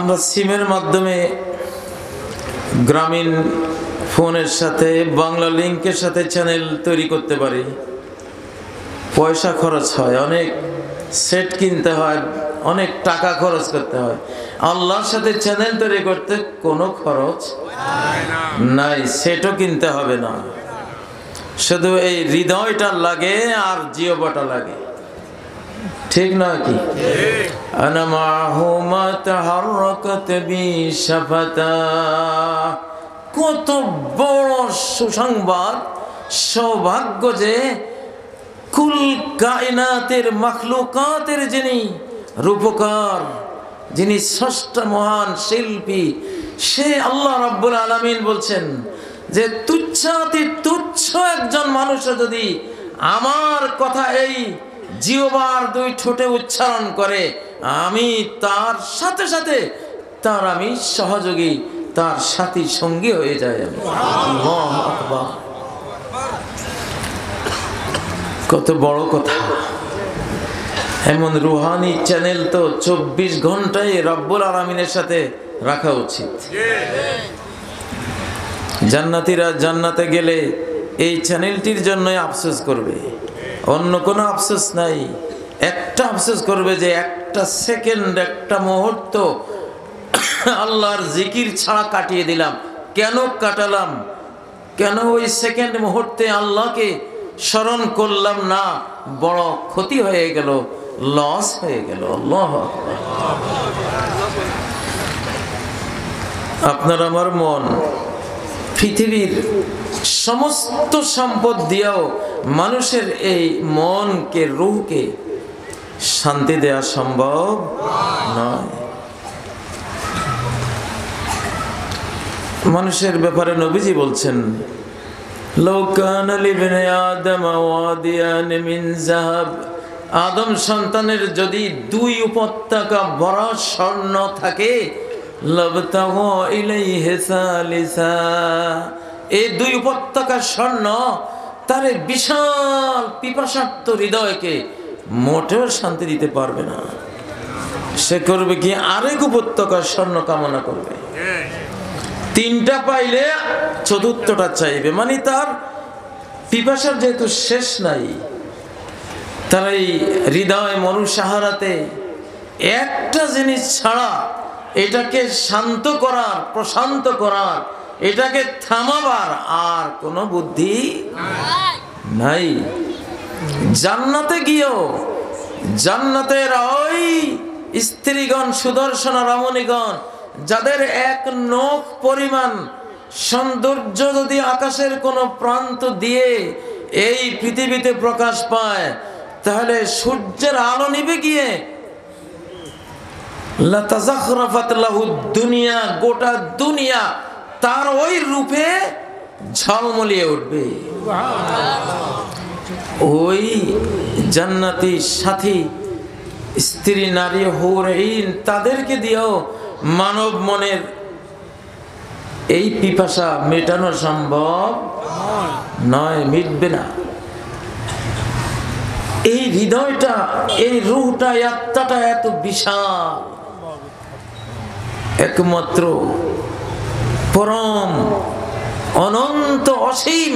আমরা সিমের মাধ্যমে গ্রামীণ ফোনের সাথে বাংলা লিংকের সাথে চ্যানেল তৈরি করতে পারি। পয়সা খরচ হয়, অনেক সেট কিনতে হয়, অনেক টাকা খরচ করতে হয়। আল্লাহর সাথে চ্যানেল তৈরি করতে কোনো খরচ নাই, সেটও কিনতে হবে না, শুধু এই হৃদয়টা লাগে আর জিওবাটা লাগে। ঠিক নয় কি? আনা মাহু মা তাহাররাকাত বি শাফাতা। কত বড় সুসংবাদ, সৌভাগ্য যে কুল কায়নাতের মাখলুকাতের যিনি রূপকার, যিনি স্রষ্টা মহান শিল্পী, সে আল্লাহ রাব্বুল আলামিন বলছেন যে তুচ্ছাতি তুচ্ছ একজন মানুষ যদি আমার কথা এই জিহ্বার দুই ঠোঁটে উচ্চারণ করে, আমি তার সাথে সাথে তার আমি সহযোগী, তার সাথী সঙ্গী হয়ে যায়। আল্লাহু আকবার। কত বড় কথা! এমন রুহানি চ্যানেল তো 24 ঘন্টায় রব্বুল আলামিনের সাথে রাখা উচিত। জান্নাতীরা জান্নাতে গেলে এই চ্যানেলটির জন্যই আফসোস করবে, অন্য কোনো আফসোস নাই। একটা আফসোস করবে যে একটা সেকেন্ড, একটা মুহূর্ত আল্লাহর জিকির ছাড়া কাটিয়ে দিলাম। কেন কাটালাম? কেন ওই সেকেন্ড মুহূর্তে আল্লাহকে স্মরণ করলাম না? বড় ক্ষতি হয়ে গেল, লস হয়ে গেল। আল্লাহু আকবার। আপনার আমার মন পৃথিবীর সমস্ত সম্পদ দিয়েও মানুষের এই মনকে, রূহকে শান্তি দেওয়া সম্ভব নয়। মানুষের ব্যাপারে নবীজি বলছেন, লাউ কানা লিবনি আদম ওয়াদিয়ান মিন যাহাব। আদম সন্তানের যদি 2 উপত্যকা ভরা স্বর্ণ থাকে, লাবতাগু ইলাইহি সালিসা। এই 2 উপত্যকা স্বর্ণ তার বিশাল পিপাসার্ত হৃদয়কে মোটেও শান্তি দিতে পারবে না। সে করবে কি? আরেক উপত্যকা স্বর্ণ কামনা করবে। 3টা পাইলে 4র্থটা চাইবে। মানে তার পিপাসার যেহেতু শেষ নাই, তার এই হৃদয় মনুসাহারাতে একটা জিনিস ছাড়া, এটাকে শান্ত করার, প্রশান্ত করার, এটাকে থামাবার আর কোনো বুদ্ধি নাই। জান্নাতে গিয়েও জান্নাতের ওই স্ত্রীগণ, সুদর্শন রমণীগণ, যাদের এক নখ পরিমাণ সৌন্দর্য যদি আকাশের কোনো প্রান্ত দিয়ে এই পৃথিবীতে প্রকাশ পায়, তাহলে সূর্যের আলো নিভে গিয়ে লাতাযাখরাফাত লাহু দুনিয়া, গোটা দুনিয়া তার ওই রূপে ঝলমলিয়ে উঠবে। ওই জান্নাতি সাথী স্ত্রী, নারী, হুরঈন, তাদেরকে দিয়েও মানব মনের এই পিপাসা মেটানো সম্ভব নয়, মিটবে না। এই হৃদয়টা, এই রূহটা, আত্মাটা এত বিশাল, একমাত্র পরম অনন্ত অসীম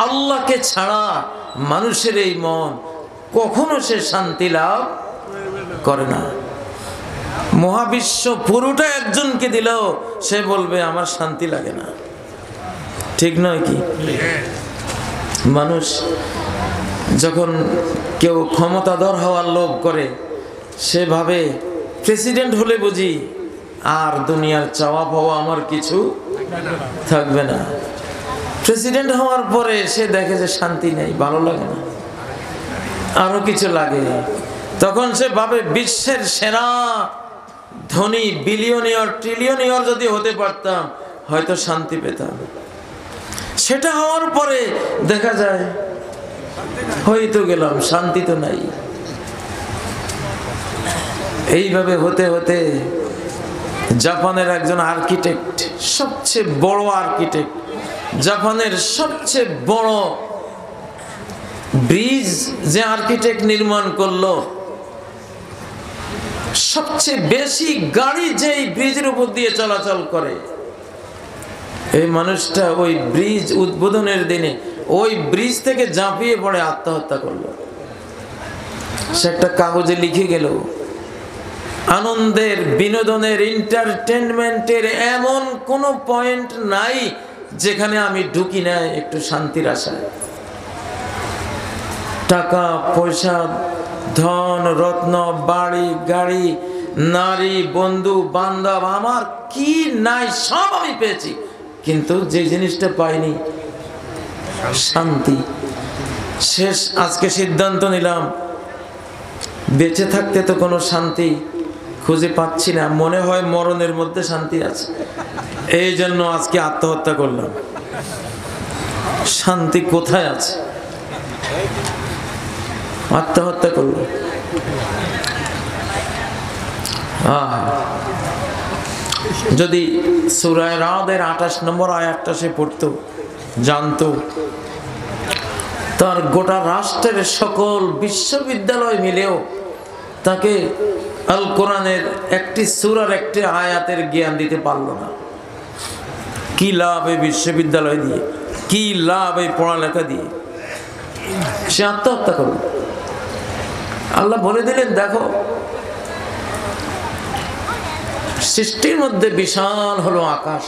আল্লাহকে ছাড়া মানুষের এই মন কখনো সে শান্তি লাভ করে না। মহাবিশ্ব পুরোটা একজনকে দিলেও সে বলবে আমার শান্তি লাগে না। ঠিক নয় কি? মানুষ যখন কেউ ক্ষমতাধর হওয়ার লোভ করে, সে ভাবে প্রেসিডেন্ট হলে বুঝি আর দুনিয়ার চাওয়া পাওয়া আমার কিছু থাকবে না। প্রেসিডেন্ট হওয়ার পরে সে দেখে যে শান্তি নেই, ভালো লাগে না, আরো কিছু লাগে। তখন সে ভাবে বিশ্বের সেরা ধনী, বিলিয়নিয়র, ট্রিলিয়নিয়র যদি হতে পারতাম হয়তো শান্তি পেতাম। সেটা হওয়ার পরে দেখা যায় হয়তো গেলাম, শান্তি তো নাই। এইভাবে হতে হতে জাপানের একজন আর্কিটেক্ট, সবচেয়ে বড় আর্কিটেক্ট, জাপানের সবচেয়ে বড় ব্রিজ যে আর্কিটেক্ট নির্মাণ করলো, সবচেয়ে বেশি গাড়ি যেই ব্রিজের উপর দিয়ে চলাচল করে, এই মানুষটা ওই ব্রিজ উদ্বোধনের দিনে ওই ব্রিজ থেকে ঝাঁপিয়ে পড়ে আত্মহত্যা করলো। সে একটা কাগজে লিখে গেল, আনন্দের, বিনোদনের, এন্টারটেনমেন্টের এমন কোনো পয়েন্ট নাই যেখানে আমি ঢুকি না একটু শান্তির আশায়। টাকা পয়সা, ধন রত্ন, বাড়ি গাড়ি, নারী, বন্ধু বান্ধব, আমার কি নাই সব আমি পেয়েছি, কিন্তু যে জিনিসটা পাইনি শান্তি। শেষ আজকে সিদ্ধান্ত নিলাম, বেঁচে থাকতে তো কোনো শান্তি খুঁজে পাচ্ছি না, মনে হয় মরণের মধ্যে শান্তি আছে, এই জন্য আজকে আত্মহত্যা করলাম। শান্তি কোথায় আছে? আত্মহত্যা করল। যদি সূরা রাদের 28 নম্বর আয়াতটা সে পড়তো, জানতো, তার গোটা রাষ্ট্রের সকল বিশ্ববিদ্যালয় মিলেও তাকে আল কোরআনের একটি সূরার একটি আয়াতের জ্ঞান দিতে পারল না। কি লাভ এই বিশ্ববিদ্যালয় দিয়ে, কি লাভ এই পড়ালেখা দিয়ে? সে আত্মহত্যা করল। আল্লাহ বলে দিলেন, দেখো সৃষ্টির মধ্যে বিশাল হলো আকাশ,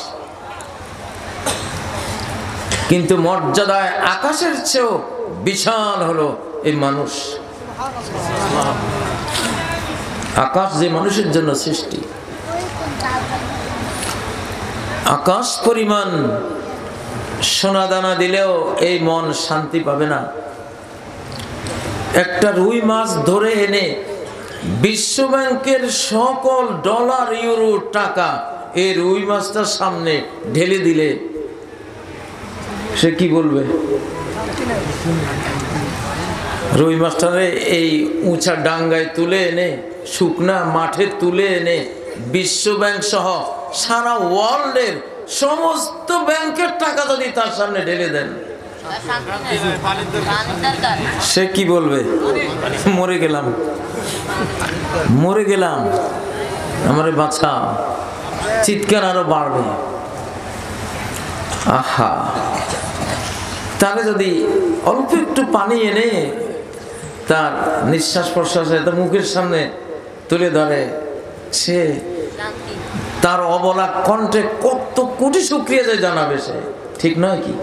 কিন্তু মর্যাদায় আকাশের চেয়েও বিশাল হলো এই মানুষ। আকাশ যে মানুষের জন্য সৃষ্টি, আকাশ পরিমাণ সোনা দানা দিলেও এই মন শান্তি পাবে না। একটা রুই মাছ ধরে এনে বিশ্ব ব্যাংকের সকল ডলার, ইউরো, টাকা এই রুই মাছটার সামনে ঢেলে দিলে সে কি বলবে? রুই মাছটারে এই উঁচা ডাঙ্গায় তুলে এনে, শুকনা মাঠে তুলে এনে বিশ্ব ব্যাংক সহ সারা ওয়ার্ল্ডের সমস্ত ব্যাংকের টাকা যদি তার সামনে ঢেলে দেন, সে কি বলবে? মরে গেলাম, মরে গেলাম, আমারে বাঁচা। চিৎকার আরো বাড়বে। আহা, তাহলে যদি অল্প একটু পানি এনে তার নিঃশ্বাস প্রশ্বাসে তার মুখের সামনে তুলে ধরে, সে তার অবলা কণ্ঠে কত কোটি শুকরিয়া যায় জানাবে সে, ঠিক নয় কি?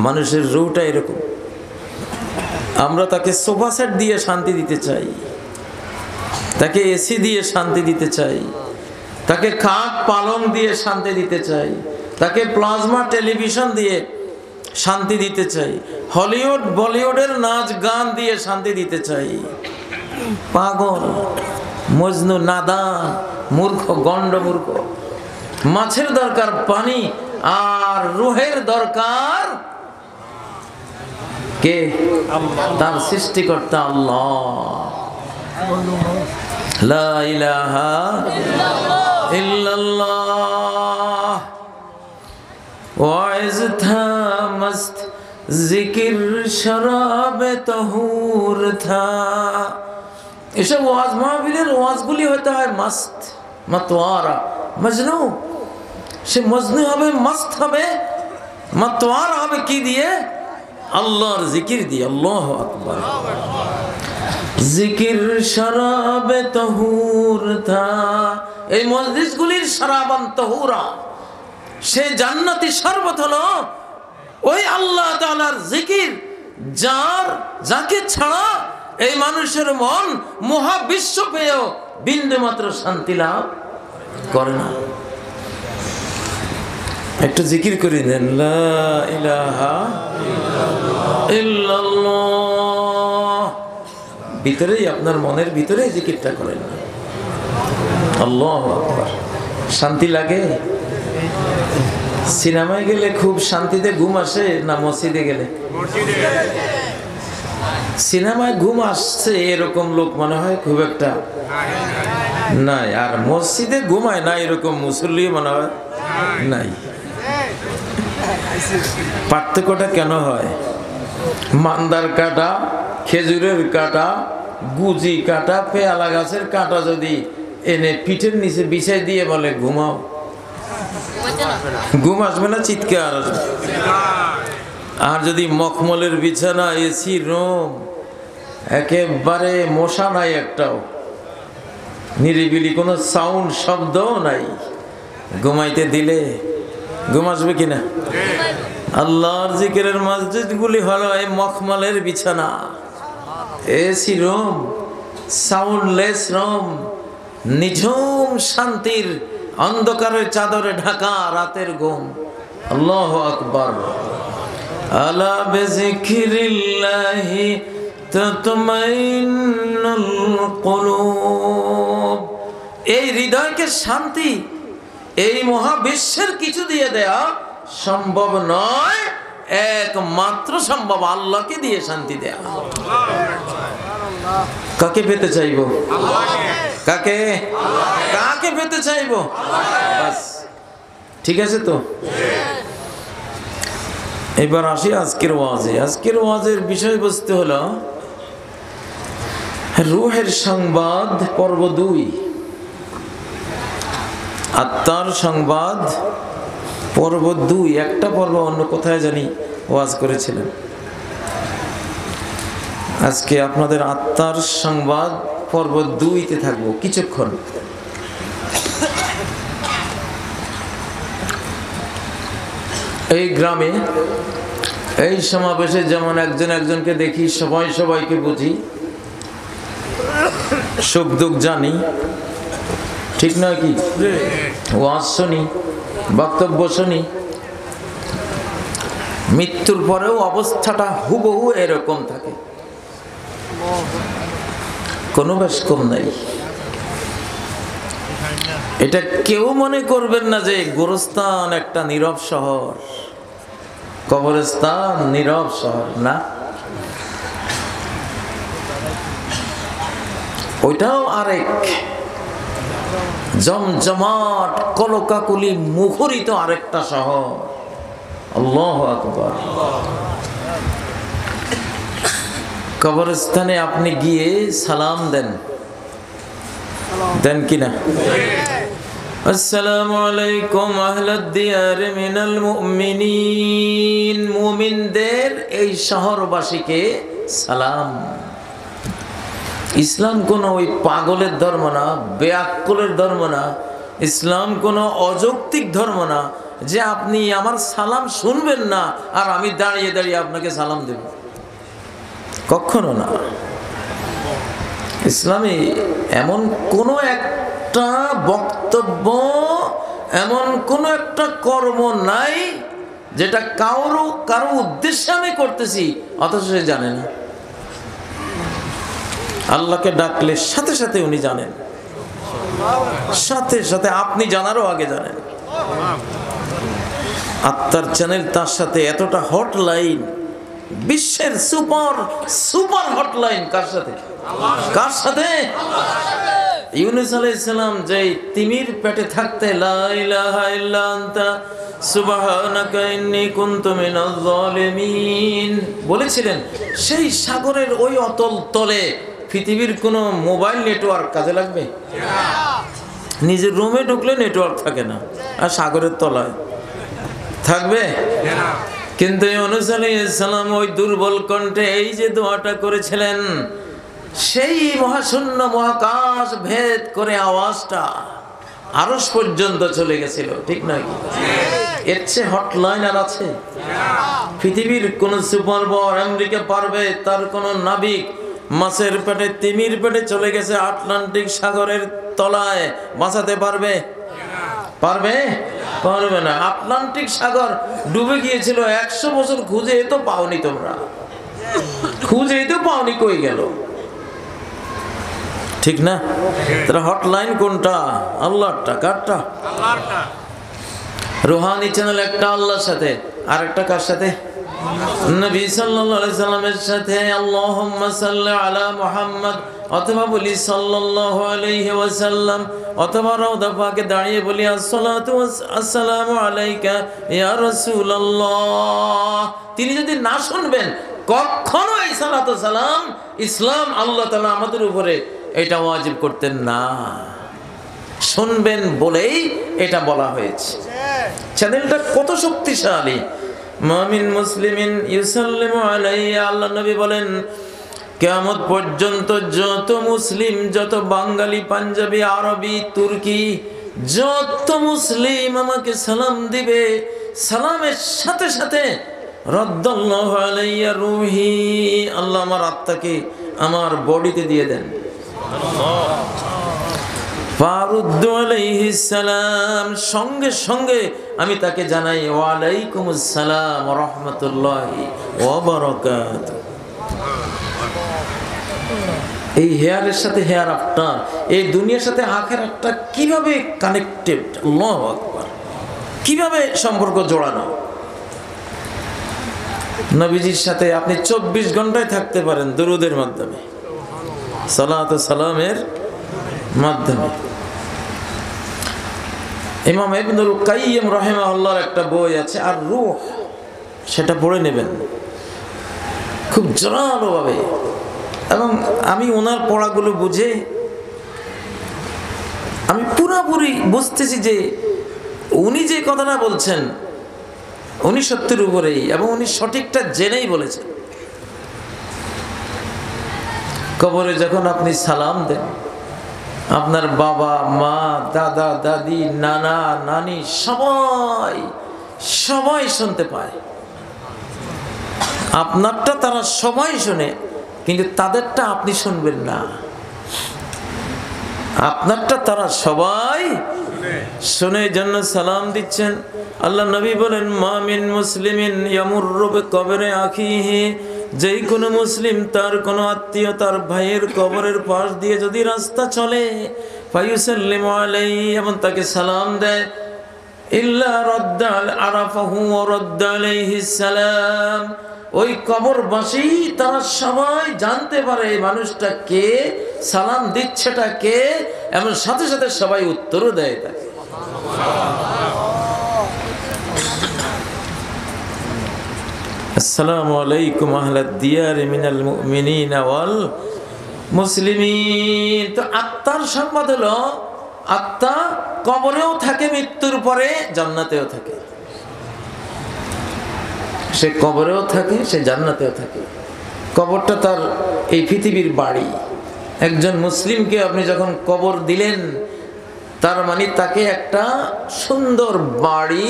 মানুষের রুটা এরকম। আমরা তাকে সোফা সেট দিয়ে শান্তি দিতে চাই, তাকে এসি দিয়ে শান্তি দিতে চাই, তাকে খাট পালং দিয়ে শান্তি দিতে চাই, তাকে প্লাজমা টেলিভিশন দিয়ে শান্তি দিতে চাই, হলিউড বলিউডের নাচ গান দিয়ে শান্তি দিতে চাই। পাগল, মজনু, নাদান, মূর্খ, গন্ড মূর্খ। মাছের দরকার পানি, আর রুহের দরকার কে? তার সৃষ্টিকর্তা আল্লাহ। লা ইলাহা ইল্লাল্লাহ। ওয়াইজ থা মস্ত, জিকির শরাবে তহুর থা। এসব ওয়াজ মাহফিলের ওয়াজগুলি হতে হয় মস্ত, মাতওয়ারা, মজনু। সে মজনু হবে, মস্ত হবে, মাতওয়ারা হবে কি দিয়ে? আল্লাহর জিকির দিয়ে। আল্লাহু আকবার। জিকির শরাবে তহুর থা। এই মজলিসগুলির শরাবান তহুরা, সে জান্নাতি শরবত হলো ওই আল্লাহ তাআলার জিকির, যাকে ছাড়া এই মানুষের মন মহাবিশ্ব পেয়েও বিন্দু মাত্র শান্তি লাভ করে না। একটু জিকির করে দেন, লা ইলাহা ইল্লাল্লাহ। ভিতরেই, আপনার মনের ভিতরেই জিকিরটা করেন। আল্লাহু আকবার। শান্তি লাগে? সিনেমায় গেলে খুব শান্তিতে ঘুম আসে না মসজিদে গেলে? সিনেমায় ঘুম আসছে এরকম লোক মনে হয় খুব একটা নাই, আর মসজিদে ঘুমায় না এরকম মুসল্লি মনে হয় নাই। পার্থক্যটা কেন হয়? মান্দার কাটা, খেজুরের কাটা, গুজি কাটা পেয়ালা গাছের কাটা যদি এনে পিঠের নিচে বিছাই দিয়ে বলে ঘুমাও, ঘুম আসবে না, চিৎকার আসবে। আর যদি মখমলের বিছানা, এসি রুম, একেবারে মশা নাই একটাও, নিরিবিলি কোনো সাউন্ড শব্দও নাই, ঘুমাইতে দিলে ঘুম আসবে কিনা? আল্লাহর জিকিরের মসজিদগুলি হলো এই মখমলের বিছানা, এসি রুম, সাউন্ডলেস রুম, নিঝুম শান্তির অন্ধকারের চাদরে ঢাকা রাতের ঘুম। আল্লাহু আকবার। আলা বিযিকরিল্লাহি তাতমাইন্নুল কুলুব। এই হৃদয়কে শান্তি এই মহাবিশ্বের কিছু দিয়ে দেয়া সম্ভব নয়, একমাত্র সম্ভব আল্লাহকে দিয়ে শান্তি দেয়া। কাকে পেতে চাইবো? কাকে কাকে পেতে চাইবো? বাস, ঠিক আছে তো। এবার আসি আজকের ওয়াজে। আজকের ওয়াজের বিষয়বস্তু হলো রূহের সংবাদ, পর্ব 2, আত্মার সংবাদ, পর্ব 2। একটা পর্ব অন্য কোথায় জানি ওয়াজ করেছিলেন। আজকে আপনাদের আত্মার সংবাদ পর্ব 2-তে থাকবো কিছুক্ষণ। এই গ্রামে এই সমাবেশে যেমন একজন একজনকে দেখি, সবাই সবাইকে বুঝি, সুখ দুঃখ জানি, ঠিক নয় কি? ওয়াজ শুনি, বক্তব্য শুনি, মৃত্যুর পরেও অবস্থাটা হুবহু এরকম থাকে, কোনো বেশ কম নাই। এটা কেউ মনে করবেন না যে গোরস্থান একটা নীরব শহর, কবরস্থান নীরব শহর না, ওইটাও আরেক জমজমাট কলকাকুলি মুখরিত আরেকটা শহর। আল্লাহু আকবার। কবরস্থানে আপনি গিয়ে সালাম দেন, দেন কিনা? আসসালামু আলাইকুম আহলাদ দিয়ার মিনাল মুমিনিন। মুমিনদের এই শহরবাসীকে সালাম। ইসলাম কোনো ওই পাগলের ধর্ম না, বেআক্কলের ধর্ম না। ইসলাম কোনো অযৌক্তিক ধর্ম না যে আপনি আমার সালাম শুনবেন না আর আমি দাঁড়িয়ে দাঁড়িয়ে আপনাকে সালাম দেব, কখনো না। ইসলামে এমন কোনো একটা বক্তব্য, এমন কোনো একটা কর্ম নাই যেটা কারো উদ্দেশ্যে আমি করতেছি অথচ সে জানে না। আল্লাহকে ডাকলে সাথে সাথে উনি জানেন, সাথে সাথে আপনি জানারও আগে জানেন। আত্মার চ্যানেল তার সাথে এতটা হটলাইন, বিশ্বের সুপার হটলাইন। কার সাথে? কার সাথে? ইউনূস আলাইহিস সালাম যেই তিমির পেটে থাকতে লা ইলাহা ইল্লা আনতা সুবহানাকা ইন্নী কুনতু মিনাজ জালিমিন বলেছিলেন, সেই সাগরের ওই অতল তলে পৃথিবীর কোনো মোবাইল নেটওয়ার্ক কাজে লাগবে? নিজের রুমে ঢুকলে নেটওয়ার্ক থাকে না, আর সাগরের তলায় থাকবে? কিন্তু ইউনূস আলাইহিস সালাম ওই দুর্বল কণ্ঠে এই যে দোয়াটা করেছিলেন, সেই মহাশূন্য মহাকাশ ভেদ করে আওয়াজটা আরশ পর্যন্ত চলে গেছিল, ঠিক নয়? এর চেয়ে হটলাইন আর আছে? পৃথিবীর কোন সুপার পাওয়ার আমেরিকা পারবে তার কোন নাবিক মাছের পেটে, তিমির পেটে চলে গেছে আটলান্টিক সাগরের তলায়, বাঁচাতে পারবে? পারবে? পারবে না। আটলান্টিক সাগর ডুবে গিয়েছিল, 100 বছর খুঁজে তো পাওনি, তোমরা খুঁজে তো পাওনি, কই গেল? ঠিক না? তারা হটলাইন কোনটা? আল্লাহরটা। কারটা? আল্লাহরটা। রুহানি চ্যানেল একটা আল্লাহর সাথে, আর একটা কার সাথে? নবী সাল্লাল্লাহু আলাইহি সাল্লামের সাথে। আল্লাহুম্মা সাল্লি আলা মুহাম্মদ, অথবা বলি সাল্লাল্লাহু আলাইহি ওয়াসাল্লাম, অথবা রওজা পাকে দাঁড়িয়ে বলি আসসালাতু আসসালামু আলাইকা ইয়া রাসূলুল্লাহ। তিনি যদি না শুনবেন কখনো এই সালাতু সালাম ইসলাম আল্লাহ তাআলা আমাদের উপরে এটা ওয়াজিব করতেন না। শুনবেন বলেই এটা বলা হয়েছে। চ্যানেলটা কত শক্তিশালী। মুমিন মুসলিমিন ইউসাল্লিমু আলাইহি, আল্লাহ নবী বলেন কিয়ামত পর্যন্ত যত মুসলিম, যত বাঙালি, পাঞ্জাবি, আরবি, তুর্কি, যত মুসলিম আমাকে সালাম দিবে, সালামের সাথে সাথে রাদ্দাল্লাহু আলাইয়া রূহি, আল্লাহ আমার আত্মাকে আমার বডিতে দিয়ে দেন। ফারুদ্দু আলাইহিস সালাম, সঙ্গে সঙ্গে আমি তাকে জানাই ওয়া আলাইকুমুস সালাম ওয়া রাহমাতুল্লাহি ওয়া বারাকাতুহু। এই হেয়ারের সাথে হেয়ার আফটার, এই দুনিয়ার সাথে আখিরাতটা কিভাবে কানেক্টেড, আল্লাহু আকবার, কিভাবে সম্পর্ক জোড়ানো। নবীজির সাথে আপনি 24 ঘন্টায় থাকতে পারেন দুরূদের মাধ্যমে, সালাত ও সালামের মাধ্যমে। ইমাম ইবনুল কাইয়িম রাহিমাহুল্লাহর একটা বই আছে আর রূহ, সেটা পড়ে নেবেন খুব জোরালোভাবে। এবং আমি ওনার পড়াগুলো বুঝে আমি পুরোপুরি বুঝতেছি যে উনি যে কথাটা বলছেন উনি সত্যের উপরেই, এবং উনি সঠিকটা জেনেই বলেছেন। কবরে যখন আপনি সালাম দেন, আপনার বাবা মা, দাদা দাদি, নানা নানি সবাই সবাই শুনতে পায়। আপনারটা তারা সবাই শোনে, কিন্তু তাদেরটা আপনি শুনবেন না। আপনারটা তারা সবাই শুনে, জন্য সালাম দিচ্ছেন। আল্লাহ নবী বলেন মা মিন মুসলিমিন ইয়ামুররু বিকবরি আখিহি, যেই কোনো মুসলিম তার কোনো আত্মীয় তার ভাইয়ের কবরের পাশ দিয়ে যদি রাস্তা চলে, ফায়ুসাল্লিমু আলাইহি, এবং তাকে সালাম দেয়, ইল্লা রাদ্দা আরাফাহু ওয়া রাদ্দা আলাইহিস সালাম, ওই কবরবাসী তারা সবাই জানতে পারে এই মানুষটা কে, সালাম দিচ্ছেটা কে, এবং সাথে সাথে সবাই উত্তরও দেয় তাকে। আসসালামু আলাইকুম আহলাদ দিয়ার মিনাল মুমিনিনা ওয়াল মুসলিমিন। তো আত্মার সংবাদ হলো আত্মা কবরেও থাকে, মৃত্যুর পরে জান্নাতেও থাকে। সে কবরেও থাকে, সে জান্নাতেও থাকে। কবরটা তার এই পৃথিবীর বাড়ি। একজন মুসলিমকে আপনি যখন কবর দিলেন, তার মানে তাকে একটা সুন্দর বাড়ি,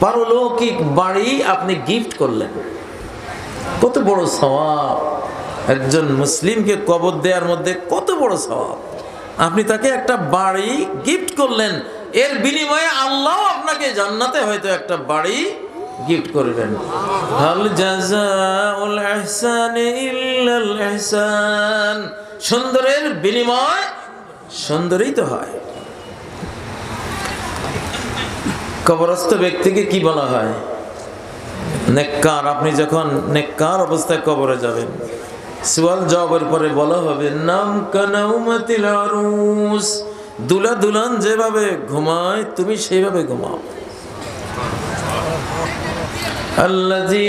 পারলৌকিক বাড়ি আপনি গিফট করলেন। কত বড় সওয়াব! একজন মুসলিমকে কবর দেওয়ার মধ্যে কত বড় সওয়াব! আপনি তাকে একটা বাড়ি গিফট করলেন, এর বিনিময়ে আল্লাহ আপনাকে জান্নাতে হয়তো একটা বাড়ি গিফট করবেন। হাল জাযাউল ইহসানি ইল্লাল ইহসান, সুন্দরের বিনিময় সুন্দরই তো হয়। কবরস্থ ব্যক্তিকে কি বলা হয়? নেককার। আপনি যখন নেককার অবস্থায় কবরে যাবেন, সুয়াল জবাবের পরে বলা হবে নাম কানাউমাতিল আরুস, দুলা দুলান যেভাবে ঘুমায় তুমি সেইভাবে ঘুমাও। আল্লাযী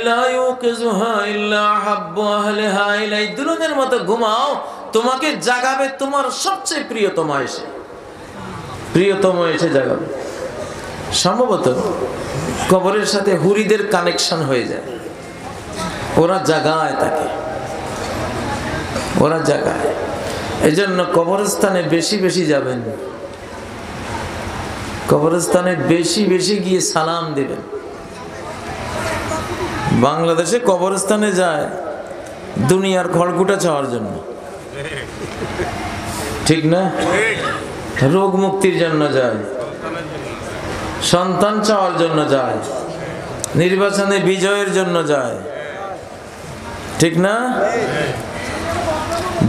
লা ইউকিযুহা ইল্লা হাব্বু আহলিহা ইলাই, দুলনের মতো ঘুমাও, তোমাকে জাগাবে তোমার সবচেয়ে প্রিয়তম এসে জাগাবে। সম্ভবত কবরের সাথে হুরিদের কানেকশন হয়ে যায়, ওরা জাগায় তাকে, ওরা জাগায়। এই জন্য কবরস্থানে বেশি বেশি যাবেন, কবরস্থানে বেশি বেশি গিয়ে সালাম দিবেন। বাংলাদেশে কবরস্থানে যায় দুনিয়ার খড়কুটা চাওয়ার জন্য, ঠিক না? রোগ মুক্তির জন্য যায়, সন্তান চাওয়ার জন্য যায়, নির্বাচনে বিজয়ের জন্য যায়, ঠিক না?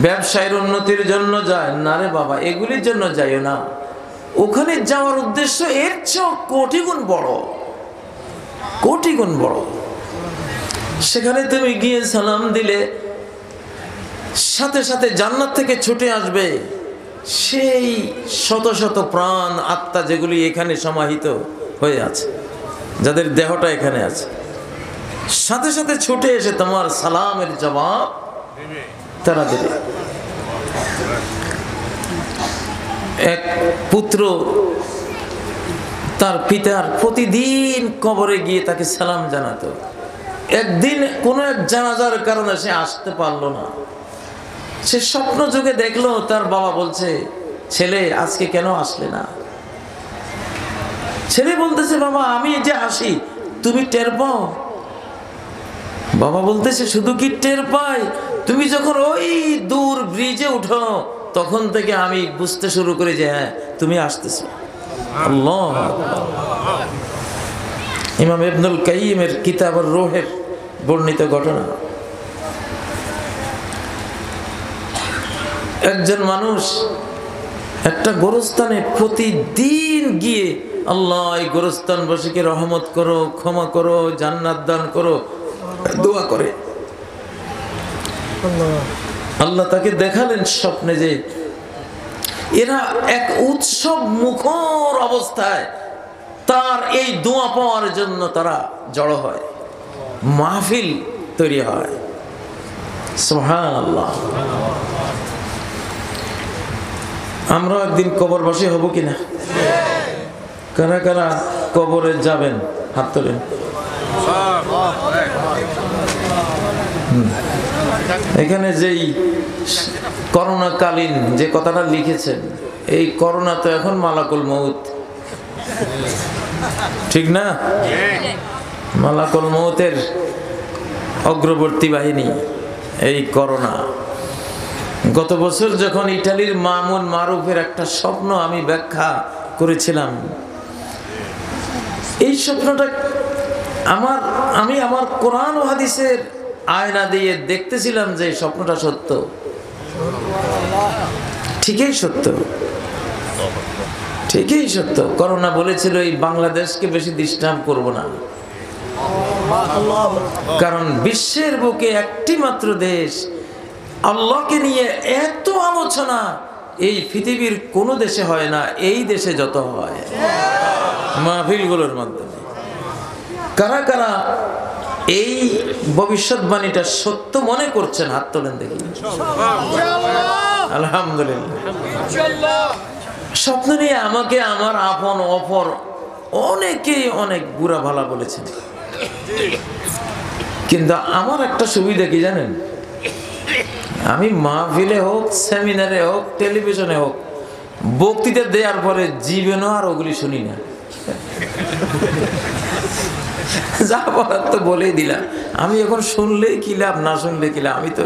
ব্যবসায়ের উন্নতির জন্য যায় না। রে বাবা, এগুলির জন্য যাইও না। ওখানে যাওয়ার উদ্দেশ্য এর চেয়ে কোটি গুণ বড়, কোটি গুণ বড়। সেখানে তুমি গিয়ে সালাম দিলে সাথে সাথে জান্নাত থেকে ছুটে আসবে সেই শত শত প্রাণ আত্মা যেগুলি এখানে সমাহিত হয়ে আছে, যাদের দেহটা এখানে আছে। সাথে সাথে ছুটে এসে তোমার সালামের জবাব তারা দেবে। এক পুত্র তার পিতার প্রতিদিন কবরে গিয়ে তাকে সালাম জানাতো। একদিন কোনো এক জানাজার কারণে সে আসতে পারলো না। সে স্বপ্ন যুগে দেখলো তার বাবা বলছে, ছেলে আজকে কেন আসলে না? ছেলে বলতেছে, বাবা আমি যে আসি তুমি টের পাও? বাবা বলতেছে, শুধু কি টের পাই, তুমি যখন ওই দূর ব্রিজে উঠো তখন থেকে আমি বুঝতে শুরু করি যে হ্যাঁ তুমি আসতেছো। আল্লাহ। ইমাম ইবনুল কাইয়িমের কিতাব আর-রূহের বর্ণিত ঘটনা। একজন মানুষ একটা গোরস্থানে প্রতিদিন গিয়ে আল্লাহ এই গোরস্থানবাসীকে রহমত করো, ক্ষমা করো, জান্নাত দান করো দোয়া করে। আল্লাহ তাকে দেখালেন স্বপ্নে যে এরা এক উৎসব মুখর অবস্থায় তার এই দোয়া পাওয়ার জন্য তারা জড়ো হয়, মাহফিল তৈরি হয়। সুবহানাল্লাহ। আমরা একদিন কবরবাসী হব কিনা? কারা কারা কবরে যাবেন হাত তোলেন। এখানে যেই করোনাকালীন যে কথাটা লিখেছেন, এই করোনা তো এখন মালাকুল মউত, ঠিক না? মালাকুল মউতের অগ্রবর্তী বাহিনী এই করোনা। গত বছর যখন ইটালির মামুন মারুফের একটা স্বপ্ন আমি ব্যাখ্যা করেছিলাম, এই স্বপ্নটা আমি আমার কোরআন ও হাদিসের আয়না দিয়ে দেখতেছিলাম যে স্বপ্নটা সত্য, ঠিকই সত্য, ঠিকই সত্য। করোনা বলেছিল এই বাংলাদেশকে বেশি ডিস্টার্ব করব না, কারণ বিশ্বের বুকে একটি মাত্র দেশ আল্লাহকে নিয়ে এত আলোচনা এই পৃথিবীর কোনো দেশে হয় না, এই দেশে যত হয় মাহফিলগুলোর মাধ্যমে। কারা কারা এই ভবিষ্যৎবাণীটা সত্য মনে করছেন হাত তোলেন দেখি। আলহামদুলিল্লাহ। স্বপ্ন নিয়ে আমাকে আমার আপন অপর অনেকেই অনেক বুড়া ভালা বলেছেন, কিন্তু আমার একটা সুবিধা কি জানেন? আমি মাহফিলে হোক, সেমিনারে হোক, টেলিভিশনে হোক, বক্তৃতা দেওয়ার পরে জীবনও আর ওগুলি শুনি না। যা বলার তো বলেই দিলাম। আমি এখন শুনলেই কি লাভ, না শুনলে কি লাভ, আমি তো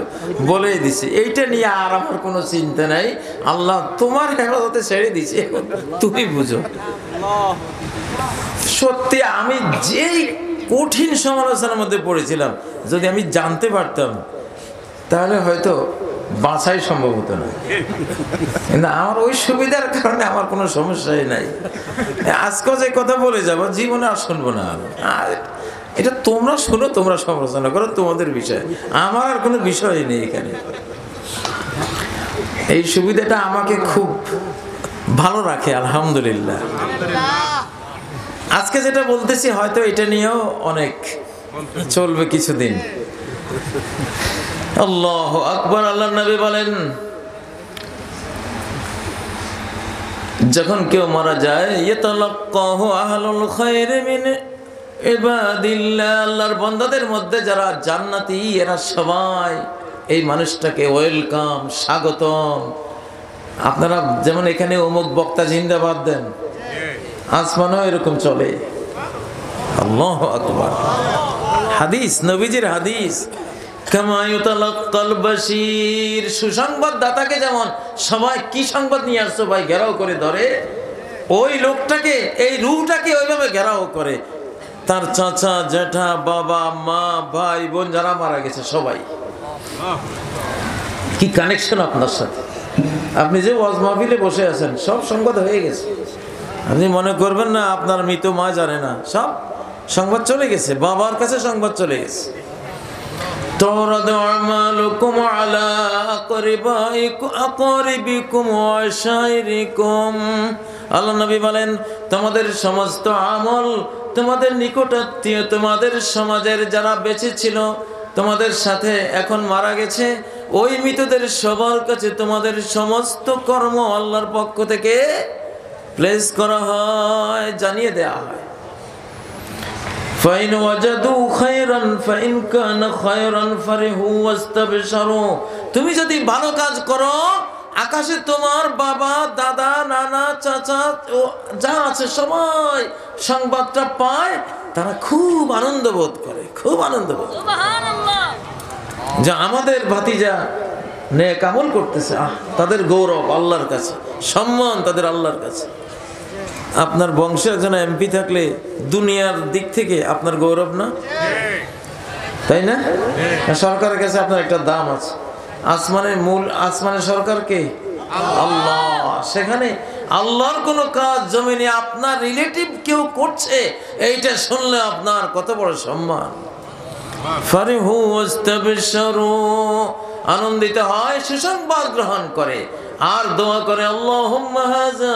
বলেই দিছি। এইটা নিয়ে আর আমার কোনো চিন্তা নাই। আল্লাহ তোমার হেফাজতে ছেড়ে দিছে, তুমি বুঝো। সত্যি আমি যেই কঠিন সমালোচনার মধ্যে পড়েছিলাম, যদি আমি জানতে পারতাম তাহলে হয়তো বাঁচাই সম্ভব হতো না, কিন্তু আমার ওই সুবিধার কারণে আমার কোনো সমস্যাই নাই। আজকে যে কথা বলে যাবো জীবনে আর শুনবো না। আর এটা তোমরা শুনো, তোমরা সমালোচনা করো, তোমাদের বিষয়, আমার আর কোনো বিষয় নেই এখানে। এই সুবিধাটা আমাকে খুব ভালো রাখে, আলহামদুলিল্লাহ। আজকে যেটা বলতেছি হয়তো এটা নিয়েও অনেক চলবে কিছুদিন। আল্লাহু আকবার। আল্লাহর নবী বলেন, যখন কেউ মারা যায়, ইয়াতালাক্কাহু আহলুল খায়র মিন ইবাদিল্লাহ, আল্লাহর বান্দাদের মধ্যে যারা জান্নাতি এরা সবাই এই মানুষটাকে ওয়েলকাম, স্বাগতম। আপনারা যেমন এখানে অমুক বক্তা জিন্দাবাদ দেন, আসমানেও এরকম চলে। আল্লাহু আকবার। হাদিস, নবীজির হাদিস, কামা ইউতালাক্কাল বাশীর, সুসংবাদদাতাকে যেমন সবাই কি সংবাদ নিয়ে আসছো ভাই ঘেরাও করে ধরে, ওই লোকটাকে, এই রূহটাকে ওইভাবে ঘেরাও করে তার চাচা, জ্যাঠা, বাবা, মা, ভাই, বোন যারা মারা গেছে সবাই। কি কানেকশন আপনার সাথে? আপনি যে ওয়াজ মাহফিলে বসে আছেন, সব সংবাদ হয়ে গেছে। আপনি মনে করবেন না আপনার মৃত মা জানে না, সব সংবাদ চলে গেছে, বাবার কাছে সংবাদ চলে গেছে। তুরাদু আমালুকুম আলা আকরিবিকুম ওয়া শাইরিকুম আল্লাহ নবী বলেন, তোমাদের সমস্ত আমল, তোমাদের নিকটাত্মীয়, তোমাদের সমাজের যারা বেঁচে ছিল তোমাদের সাথে এখন মারা গেছে, ওই মৃতদের সবার কাছে তোমাদের সমস্ত কর্ম আল্লাহর পক্ষ থেকে প্লেস করা হয়, জানিয়ে দেয়া হয়। ফাইন ওয়াজাদু খায়রান ফাইন কানা খায়রান ফারিহু ওয়াস্তাবশারু। তুমি যদি ভালো কাজ করো, আকাশে তোমার বাবা, দাদা, নানা, চাচা ও যা আছে সবাই সংবাদটা পায়, তারা খুব আনন্দ বোধ করে, খুব আনন্দ বোধ। সুবহানাল্লাহ। যে আমাদের ভাতিজা নেক আমল করতেছে, তাদের গৌরব আল্লাহর কাছে, সম্মান তাদের আল্লাহর কাছে। আপনার বংশে একজন এমপি থাকলে দুনিয়ার দিক থেকে আপনার গৌরব না, তাই না? সরকারের কাছে আপনার একটা দাম আছে। আসমানের সরকার কে? আল্লাহ। সেখানে আল্লাহর কোন কাজ জমিনে আপনার রিলেটিভ কেউ করছে, এইটা শুনলে আপনার কত বড় সম্মান। ফারিহু ওয়াস্তাবশারু, আনন্দিত হয়, সুসংবাদ গ্রহণ করে আর দোয়া করে, আল্লাহুম্মা হাযা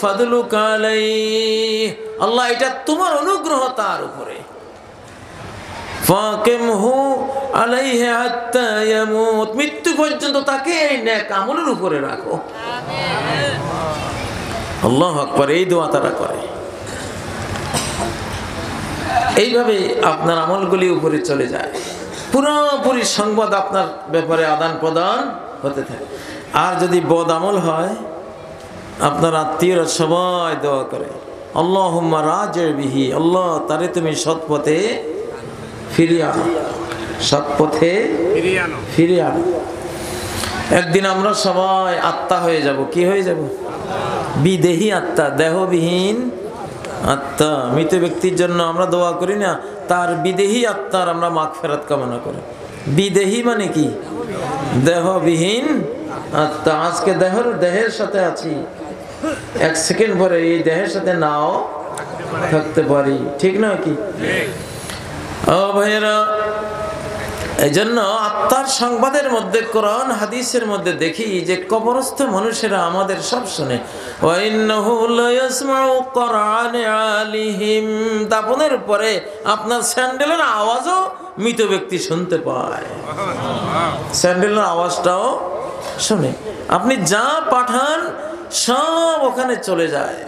ফাদলুকা আলাইহি, আল্লাহ এটা তোমার অনুগ্রহ তার উপরে। ফাকিমহু আলাইহি হাত্তা ইয়ামুত, মৃত্যু পর্যন্ত তাকে এই নেক আমলের উপরে রাখো। আমিন। আল্লাহু আকবার। এই দোয়া তারা করে। এইভাবে আপনার আমলগুলি উপরে চলে যায়, পুরোপুরি সংবাদ আপনার ব্যাপারে আদান প্রদান হতে থাকে। আর যদি বদ আমল হয়, আপনার আত্মীয়রা সবাই দোয়া করে, আল্লাহুম্মা রাজি বিহি, আল্লাহ তারে তুমি সৎ পথে ফিরিয়ে আনো, সৎ পথে ফিরিয়ে আনো। একদিন আমরা সবাই আত্মা হয়ে যাব। কি হয়ে যাব? বিদেহী আত্মা, দেহবিহীন আত্মা। মৃত ব্যক্তির জন্য আমরা দোয়া করি না, তার বিদেহী আত্মার আমরা মাগফিরাত কামনা করি। বিদেহী মানে কি? দেহবিহীন আত্মা। আজকে দেহের সাথে আছি, এক সেকেন্ড পরে এই দেহের সাথে নাও থাকতে পারি, ঠিক না কি? ও ভাইয়েরা, এই জন্য আত্মার সংবাদের মধ্যে কোরআন হাদিসের মধ্যে দেখি যে কবরস্থ মানুষেরা আমাদের সব শুনে। দাফনের পরে আপনার স্যান্ডেলের আওয়াজও মৃত ব্যক্তি শুনতে পায়, স্যান্ডেলের আওয়াজটাও শুনে। আপনি যা পাঠান সব ওখানে চলে যায়।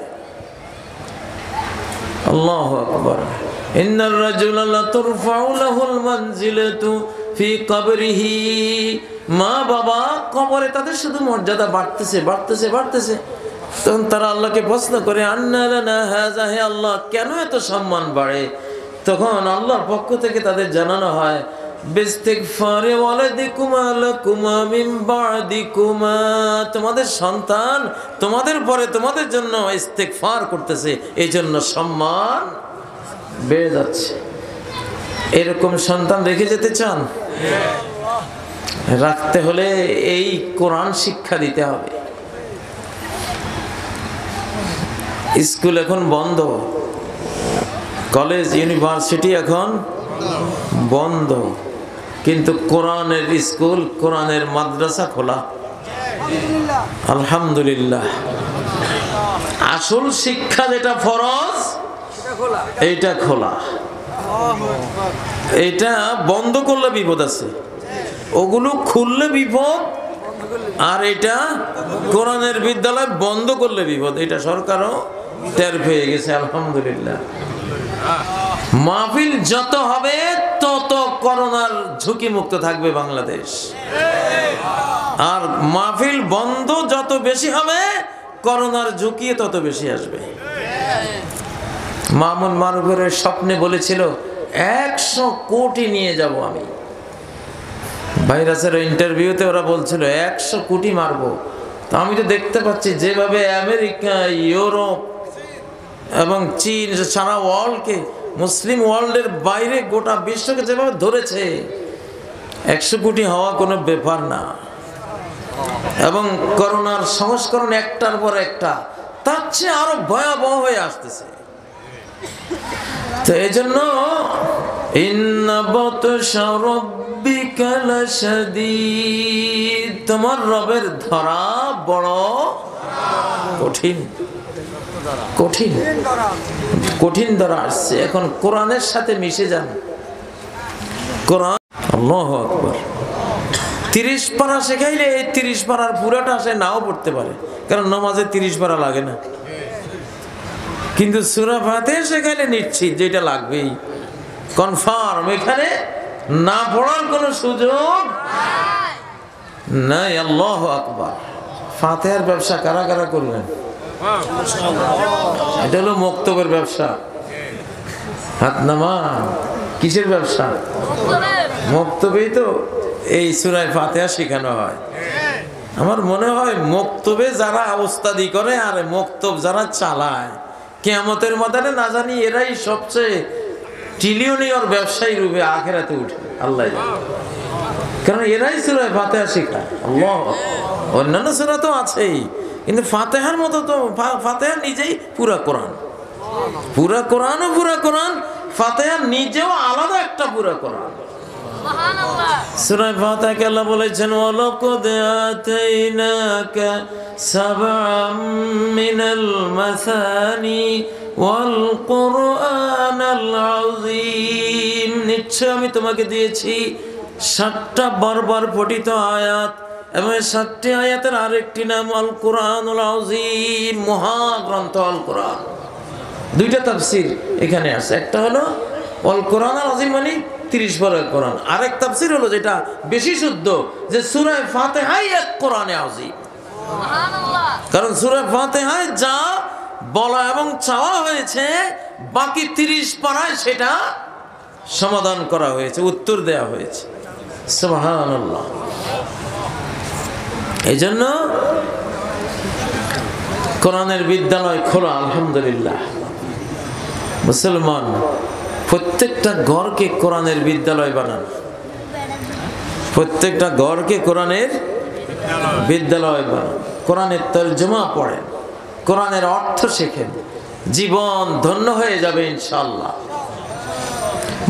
আল্লাহু আকবার। ইন্নার রাজুলা লা তুরফাউ লাহুল মানজিলাতু ফি কবরিহি। মা বাবা কবরে তাদের শুধু মর্যাদা বাড়তেছে বাড়তেছে বাড়তেছে। তখন তারা আল্লাহকে প্রশ্ন করে, আন্না লানা হাযা, হে আল্লাহ কেন এত সম্মান বাড়ে? তখন আল্লাহর পক্ষ থেকে তাদের জানানো হয়, বিস্তিগফারি ওয়ালাদিকুমা লাকুমা মিন বাদিকুমা, তোমাদের সন্তান তোমাদের পরে তোমাদের জন্য ইস্তিগফার করতেছে, এই জন্য সম্মান বেড়ে যাচ্ছে। এরকম সন্তান রেখে যেতে চান? রাখতে হলে এই কোরআন শিক্ষা দিতে হবে। স্কুল এখন বন্ধ, কলেজ ইউনিভার্সিটি এখন বন্ধ, কিন্তু কোরআনের স্কুল, কোরআনের মাদ্রাসা খোলা, আলহামদুলিল্লাহ। আসল শিক্ষা যেটা ফরজ, এইটা খোলা। এটা বন্ধ করলে বিপদ আছে, ওগুলো খুললে বিপদ। আর এটা কোরআনের বিদ্যালয় বন্ধ করলে বিপদ, এটা সরকারও টের পেয়ে গেছে, আলহামদুলিল্লাহ। মাহফিল যত হবে তত করোনার ঝুঁকি মুক্ত থাকবে বাংলাদেশ। আর মাহফিল বন্ধ যত বেশি হবে, করোনার ঝুঁকি তত বেশি আসবে। মামুন মারুফের স্বপ্নে বলেছিল 100 কোটি নিয়ে যাব আমি। ভাইরাসের ইন্টারভিউতে ওরা বলছিল 100 কোটি মারবো। তো আমি তো দেখতে পাচ্ছি যেভাবে আমেরিকা, ইউরোপ এবং চীন সারা ওয়ার্ল্ডকে, মুসলিম ওয়ার্ল্ডের বাইরে গোটা বিশ্বকে যেভাবে ধরেছে, 100 কোটি হওয়া কোনো ব্যাপার না। এবং করোনার সংস্করণ একটার পর একটা, তার চেয়ে আরো ভয়াবহ হয়ে আসতেছে। তো এই জন্য তোমার রবের ধরা বড় কঠিন। কঠিন কঠিন ধরা আসছে। এখন কোরআনের সাথে মিশে যান। কোরআন, আল্লাহু আকবার। 30 পারা শেখাইলে এই 30 পারার পুরাটা সে নাও পড়তে পারে, কারণ নামাজে 30 পারা লাগে না। কিন্তু সূরা ফাতিহা শেখাইলে নিশ্চিত যেটা লাগবেই, কনফার্ম। এখানে না পড়ার কোনো সুযোগ নাই। আল্লাহু আকবার। ফাতিহার ব্যবসা কারা কারা করবেন? এটা হলো মক্তবের ব্যবসা। হাত নামা। কিসের ব্যবসা? মক্তবেই তো এই সূরা ফাতিহা শেখানো হয়। আমার মনে হয় মক্তবে যারা ওস্তাদি করে আর মক্তব যারা চালায়, কিয়ামতের ময়দানে না জানি এরাই সবচেয়ে ট্রিলিয়নিয়র ব্যবসায়ী রূপে আখিরাতে উঠে, আল্লাহ জানে। কারণ এরাই সূরা ফাতিহা শেখায়। আল্লাহ, অন্যান্য সূরা তো আছেই, কিন্তু ফাতিহার মতো তো, ফাতিহা নিজেই পুরা কোরআন, পুরা কোরআন ও পুরা কোরআন। ফাতিহা নিজেও আলাদা একটা পুরা কোরআন। সূরা ফাতিহাকে আল্লাহ বলেছেন, ওয়ালাকাদ আতাইনাকা সাবআম মিনাল মাসানি ওয়াল কুরআনাল আযীম। নিশ্চয় আমি তোমাকে দিয়েছি 7টা বারবার পঠিত আয়াত, এবং 7টি আয়াতের আরেকটি নাম আল কুরআনুল আযীম, মহাগ্রন্থ আল কোরআন। 2টা তাফসীর এখানে আছে। একটা হলো আল কুরআনুল আযীম মানে 30 পারার কোরআন। আরেক তাফসীর হলো যেটা বেশি শুদ্ধ, যে সূরা ফাতিহাই এক কোরআনে আযীম। সুবহানাল্লাহ। কারণ সূরা ফাতিহায় যা বলা এবং চাওয়া হয়েছে, বাকি 30 পারায় সেটা সমাধান করা হয়েছে, উত্তর দেওয়া হয়েছে। সুবহানাল্লাহ। এই জন্য কোরআনের বিদ্যালয় খোলা, আলহামদুলিল্লাহ। মুসলমান প্রত্যেকটা ঘরকে কোরআনের বিদ্যালয় বানান, প্রত্যেকটা ঘরকে কোরআনের বিদ্যালয় বানান। কোরআনের তরজমা পড়েন, কোরআনের অর্থ শেখেন, জীবন ধন্য হয়ে যাবে ইনশাআল্লাহ।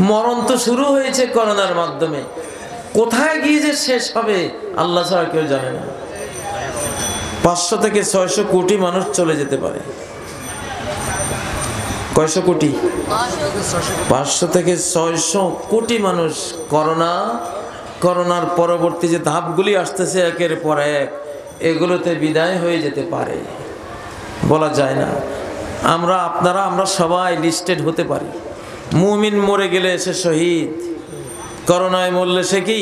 মরণ তো শুরু হয়েছে করোনার মাধ্যমে, কোথায় গিয়ে যে শেষ হবে আল্লাহ ছাড়া কেউ জানে না। 500 থেকে 600 কোটি মানুষ চলে যেতে পারে। কয়শো কোটি? 500 থেকে 600 কোটি মানুষ করোনার পরবর্তী যে ধাপগুলি আসতেছে একের পর এক, এগুলোতে বিদায় হয়ে যেতে পারে, বলা যায় না। আমরা সবাই লিস্টেড হতে পারি। মুমিন মরে গেলে সে শহীদ, করোনায় মরলে সে কি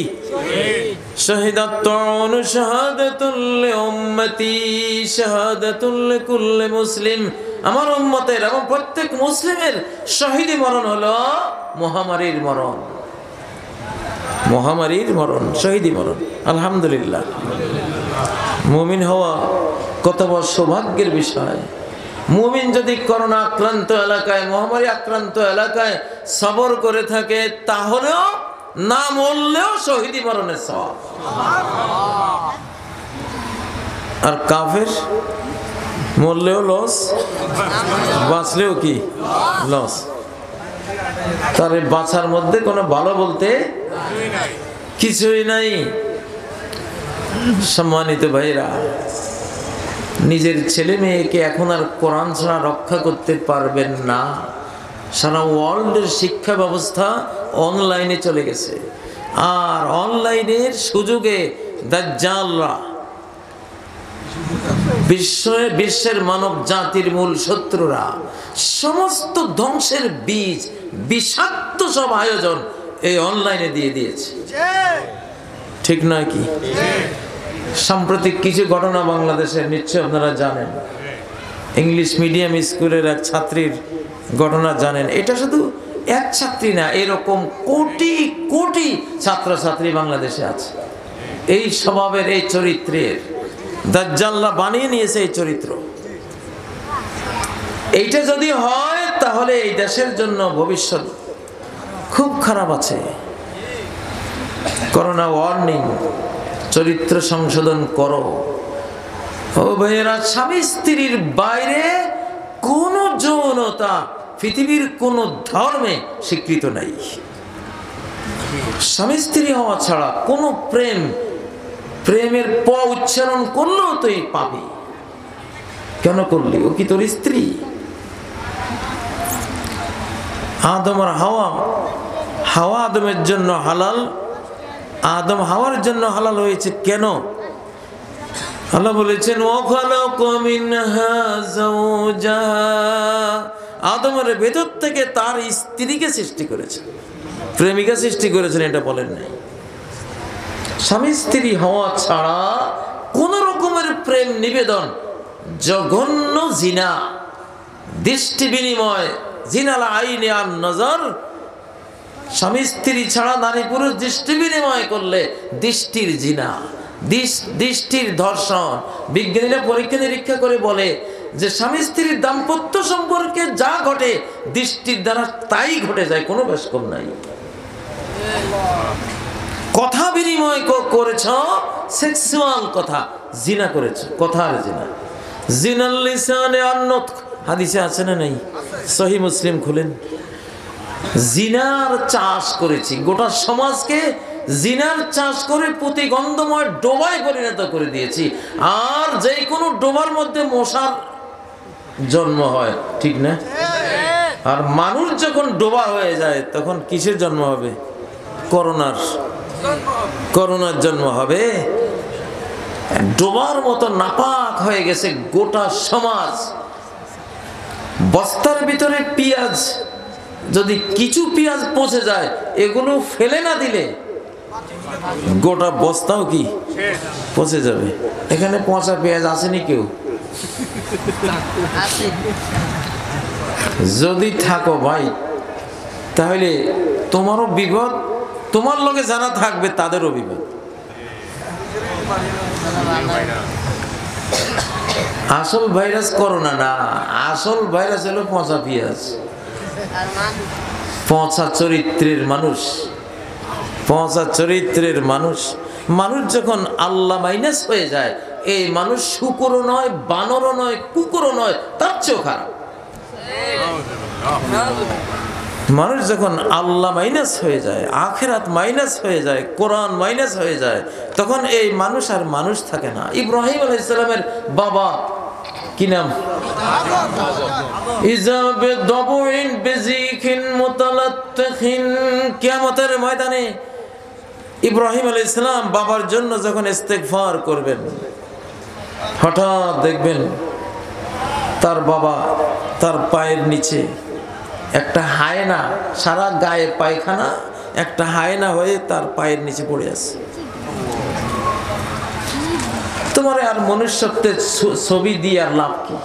শহীদাতুন শাহাদাতুল উম্মতি শাহাদাতুল কুল্লি মুসলিম। আমার উম্মতের এবং প্রত্যেক মুসলিমের শহীদি মরণ হলো মহামারীর মরণ, মহামারীর মরণ, শহীদি মরণ। আলহামদুলিল্লাহ, মুমিন হওয়া কত বড় সৌভাগ্যের বিষয়। মুমিন যদি করোনা আক্রান্ত এলাকায়, মহামারী আক্রান্ত এলাকায় সবর করে থাকে, তাহলেও না মরলেও শহীদি মরণের সওয়াব। আর কাফের মরলেও লস, বাঁচলেও কি লস। তার বাঁচার মধ্যে কোনো ভালো বলতে কিছুই নাই। সম্মানিত ভাইরা, নিজের ছেলে মেয়েকে এখন আর কোরআন ছাড়া রক্ষা করতে পারবেন না। সারা ওয়ার্ল্ডের শিক্ষা ব্যবস্থা অনলাইনে চলে গেছে, আর অনলাইনের সুযোগে দাজ্জালরা বিশ্বের মানব জাতির মূল শত্রুরা সমস্ত ধ্বংসের বীজ, বিষাক্ত সব আয়োজন এই অনলাইনে দিয়ে দিয়েছে। ঠিক নয় কি? সাম্প্রতিক কিছু ঘটনা বাংলাদেশের নিশ্চয় আপনারা জানেন। ইংলিশ মিডিয়াম স্কুলের এক ছাত্রীর ঘটনা জানেন। এটা শুধু এক ছাত্রী না, এরকম কোটি কোটি ছাত্রছাত্রী বাংলাদেশে আছে। এই স্বভাবের, এই চরিত্রের দাজ্জালরা বানিয়ে নিয়েছে এই চরিত্র। এইটা যদি হয় তাহলে এই দেশের জন্য ভবিষ্যৎ খুব খারাপ আছে। করোনা ওয়ার্নিং, চরিত্র সংশোধন করো। ও ভাইয়েরা, স্বামী স্ত্রীর বাইরে কোন যৌনতা পৃথিবীর কোন ধর্মে স্বীকৃত নাই। স্বামী স্ত্রী হওয়া ছাড়া কোন প্রেমের প উচ্চারণ করলেও তুই পাবি। কেন করলি? ও কি তোর স্ত্রী? আদম আর হাওয়া, হাওয়া আদমের জন্য হালাল, আদম হাওয়ার জন্য হালাল হয়েছে কেন? আল্লাহ বলেছেন ওয়াখালাকা মিনহা যাওজাহা, আদমের ভেতর থেকে তার স্ত্রীকে সৃষ্টি করেছেন, প্রেমিকা সৃষ্টি করেছেন, এটা বলেন নাই। স্বামী স্ত্রী হওয়া ছাড়া কোন রকমের প্রেম নিবেদন জঘন্য জিনা, দৃষ্টি বিনিময়, জিনাল আইনে আন নজর। স্বামী স্ত্রী ছাড়া নারী পুরুষ দৃষ্টি বিনিময় করলে দৃষ্টির জিনা, দৃষ্টির ধর্ষণ। বিজ্ঞানীরা পরীক্ষা নিরীক্ষা করে বলে যে স্বামী স্ত্রীর দাম্পত্য সম্পর্কে যা ঘটে দৃষ্টির দ্বারা তাই ঘটে যায়, কোনো বেশ কম নাই। কথা বিনিময় করেছ, সেক্সুয়াল কথা, জিনা করেছ, কথার জিনা। জিনাল লিসানে আন-নুতক, হাদিসে আছে না নেই? সহিহ মুসলিম খুলেন। জিনার চাষ করেছি, গোটা সমাজকে জিনার চাষ করে প্রতিগন্ধময় ডোবায় পরিণত করে দিয়েছি। আর যে কোনো ডোবার মধ্যে মশার জন্ম হয়, ঠিক না? আর মানুষ যখন ডোবা হয়ে যায় তখন কিসের জন্ম হবে? করোনার জন্ম হবে। ডোবার মতো নাপাক হয়ে গেছে গোটা সমাজ। বস্তার ভিতরে পেঁয়াজ, যদি কিছু পেঁয়াজ পচে যায়, এগুলো ফেলে না দিলে গোটা বস্তাও কি পচে যাবে। এখানে পচা পেঁয়াজ আসেনি কেউ? যদি থাকো ভাই, তাহলে তোমারও বিপদ, তোমার লগে যারা থাকবে তাদেরও বিপদ। আসল ভাইরাস করোনা না, আসল ভাইরাস হলো পচা পেঁয়াজ, পচা চরিত্রের মানুষ, পচা চরিত্রের মানুষ। মানুষ যখন আল্লাহ মাইনাস হয়ে যায়, এই মানুষ শুকরও নয়, বানরও নয়, কুকুরও নয়, তার চেয়েও খারাপ। মানুষ যখন আল্লাহ মাইনাস হয়ে যায়, আখিরাত মাইনাস হয়ে যায়, কোরআন মাইনাস হয়ে যায়, তখন এই মানুষ আর মানুষ থাকে না। ইব্রাহিম আলাইহিস সালামের বাবা কি নাম? কিয়ামতের ময়দানে ইব্রাহিম আলাইহিস সালাম বাবার জন্য যখন ইস্তেগফার করবেন, হঠাৎ দেখবেন তার বাবা, তার পায়ের নিচে একটা হায়না, সারা গায়ে পায়খানা, একটা হায়না হয়ে তার পায়ের নিচে পড়ে আছে। তোমার আর মনুষ্যত্বের ছবি দিয়ে আর লাভ কি?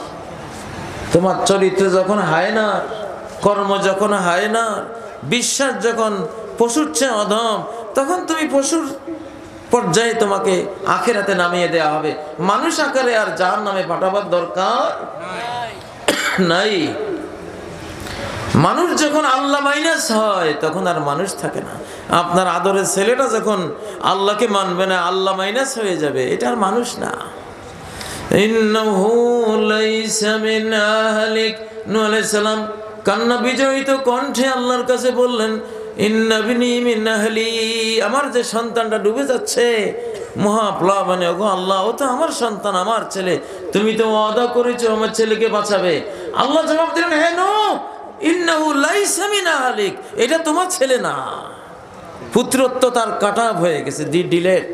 তোমার চরিত্র যখন হায়না, কর্ম যখন হায়না, বিশ্বাস যখন পশুর চেয়ে অধম, তখন তুমি পশুর পর্যায়ে তোমাকে আখিরাতে নামিয়ে দেওয়া হবে। মানুষ আকারে আর জাহান্নামে পাঠাবার দরকার নাই। মানুষ যখন আল্লাহ মাইনাস হয় তখন আর মানুষ থাকে না। আপনার আদরের ছেলেটা যখন আল্লাহকে মানবে না, আল্লাহ মাইনাস হয়ে যাবে, এটা আর মানুষ না। ইন্নাহু লাইসা মিন আহলিক, নূহ আলাইহিস সালাম কান্না বিজড়িত কণ্ঠে আল্লাহর কাছে বললেন, ইন্নাবনি মিন আহলি, আমার যে সন্তানটা ডুবে যাচ্ছে মহাপ্লাবনে, ওগো আল্লাহ, ও তো আমার সন্তান, আমার ছেলে, তুমি তো ওয়াদা করেছো আমার ছেলেকে বাঁচাবে। আল্লাহ জবাব দিলেন, হে নূহ, ইন্নাহু লাইসা মিন আহলিক, এটা তোমার ছেলে না। পুত্রত্ব তার কাটা হয়ে গেছে, ডিলেট।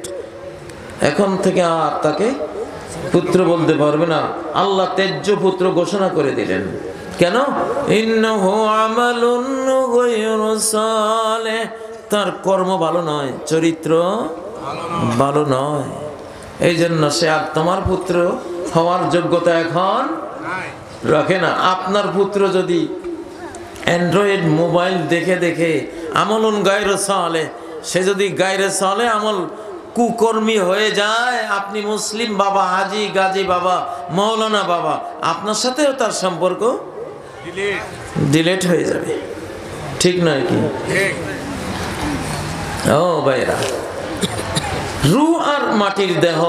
এখন থেকে আর তাকে পুত্র বলতে পারবে না। আল্লাহ তেজ্য পুত্র ঘোষণা করে দিলেন। কেন? ইন্নাহু আমালুন গায়রু সালেহ, তার কর্ম ভালো নয়, চরিত্র ভালো নয়। এই জন্য সে আর তোমার পুত্র হওয়ার যোগ্যতা এখন রাখে না। আপনার পুত্র যদি অ্যান্ড্রয়েড মোবাইল দেখে দেখে আমলুন গায়রু সালেহ, সে যদি গায়রে সালেহ আমল কুকর্মী হয়ে যায়, আপনি মুসলিম বাবা, হাজি গাজী বাবা, মৌলানা বাবা, আপনার সাথেও তার সম্পর্ক ডিলেট হয়ে যাবে। ঠিক নয় কি? ও ভাইরা, রূহ আর মাটির দেহ,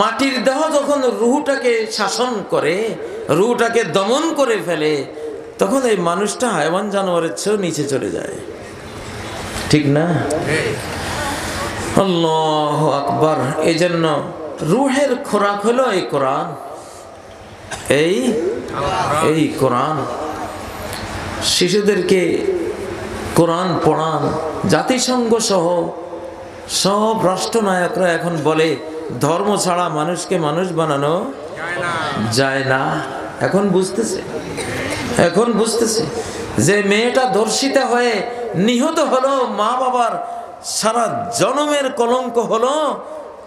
মাটির দেহ যখন রূহটাকে শাসন করে, রূহটাকে দমন করে ফেলে, তখন এই মানুষটা হায়ওয়ান জানোয়ারের চেয়েও নিচে চলে যায়। ঠিক না? আল্লাহু আকবার। এই জন্য রূহের খোরাক হলো এই কোরআন, এই কোরআন। শিশুদেরকে কোরআন পড়ান। জাতিসংঘ সহ সব রাষ্ট্রনায়করা এখন বলে ধর্ম ছাড়া মানুষকে মানুষ বানানো যায় না। এখন বুঝতেছে যে মেয়েটা ধর্ষিতা হয়ে নিহত হলো, মা বাবার সারা জনমের কলঙ্ক হলো,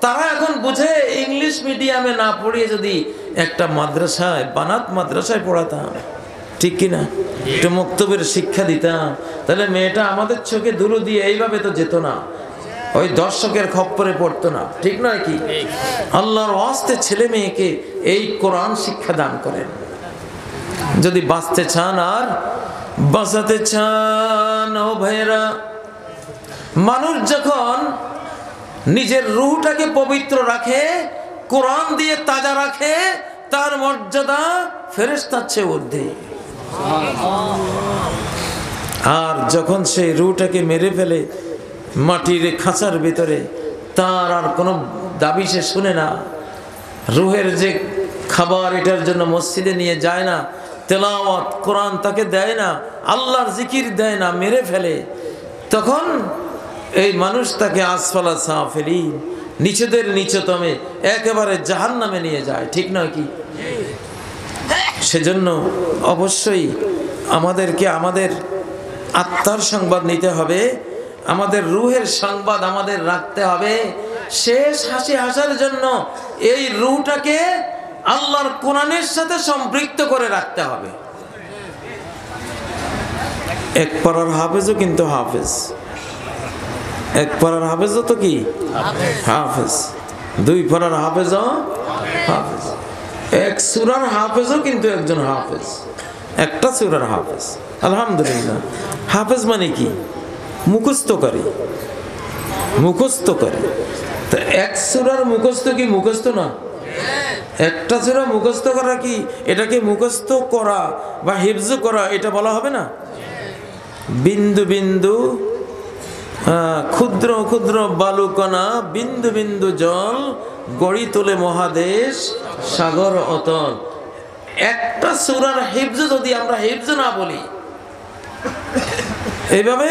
তারা এখন বুঝে ইংলিশ মিডিয়ামে না পড়িয়ে যদি একটা মাদ্রাসায়, বানাত মাদ্রাসায় পড়াতাম, ঠিক কিনা, একটু মক্তবের শিক্ষা দিতাম, তাহলে মেয়েটা আমাদের চোখে ধুলো দিয়ে এইভাবে তো যেত না, ওই দর্শকের খপ্পরে পড়তো না, ঠিক নয় কি? আল্লাহর ওয়াস্তে ছেলে মেয়েকে এই কোরআন শিক্ষা দান করেন। যদি বাঁচতে চান আর বাঁচাতে চান ও ভাইয়েরা, মানুষ যখন নিজের রূহটাকে পবিত্র রাখে, কোরআন দিয়ে তাজা রাখে, তার মর্যাদা ফেরেশতার চেয়ে ঊর্ধ্বে। আর যখন সেই রূহটাকে মেরে ফেলে মাটির খাঁচার ভিতরে, তার আর কোনো দাবি সে শুনে না, রুহের যে খাবার এটার জন্য মসজিদে নিয়ে যায় না, তেলাওয়াত কোরআন তাকে দেয় না, আল্লাহর জিকির দেয় না, মেরে ফেলে, তখন এই মানুষ তাকে আসফালা সাফিলিন, নিচেদের নিচতমে, একেবারে জাহান্নামে নিয়ে যায়, ঠিক নয় কি? সেজন্য অবশ্যই আমাদেরকে আমাদের আত্মার সংবাদ নিতে হবে, আমাদের রুহের সংবাদ আমাদের রাখতে হবে। শেষ হাসি হাসার জন্য এই রুহটাকে আল্লাহর কোরআনের সাথে সম্পৃক্ত করে রাখতে হবে। এক পাড়ার হাফেজও কিন্তু হাফেজ, এক পাড়ার হাফেজও তো কি হাফেজ, দুই পাড়ার হাফেজও হাফেজ, এক সূরার হাফেজও কিন্তু একজন হাফেজ, একটা সূরার হাফেজ। আলহামদুলিল্লাহ। হাফেজ মানে কি? মুখস্থকারী, মুখস্থকারী। তো এক সূরার মুখস্থ কি মুখস্থ না? একটা সূরা মুখস্থ করা কি এটাকে মুখস্থ করা বা হিফজ করা এটা বলা হবে না? বিন্দু বিন্দু ক্ষুদ্র ক্ষুদ্র বালুকণা, বিন্দু বিন্দু জল গড়ি তোলে মহাদেশ সাগর অতল। একটা সূরার হিফজ যদি আমরা হিফজ না বলি, এইভাবে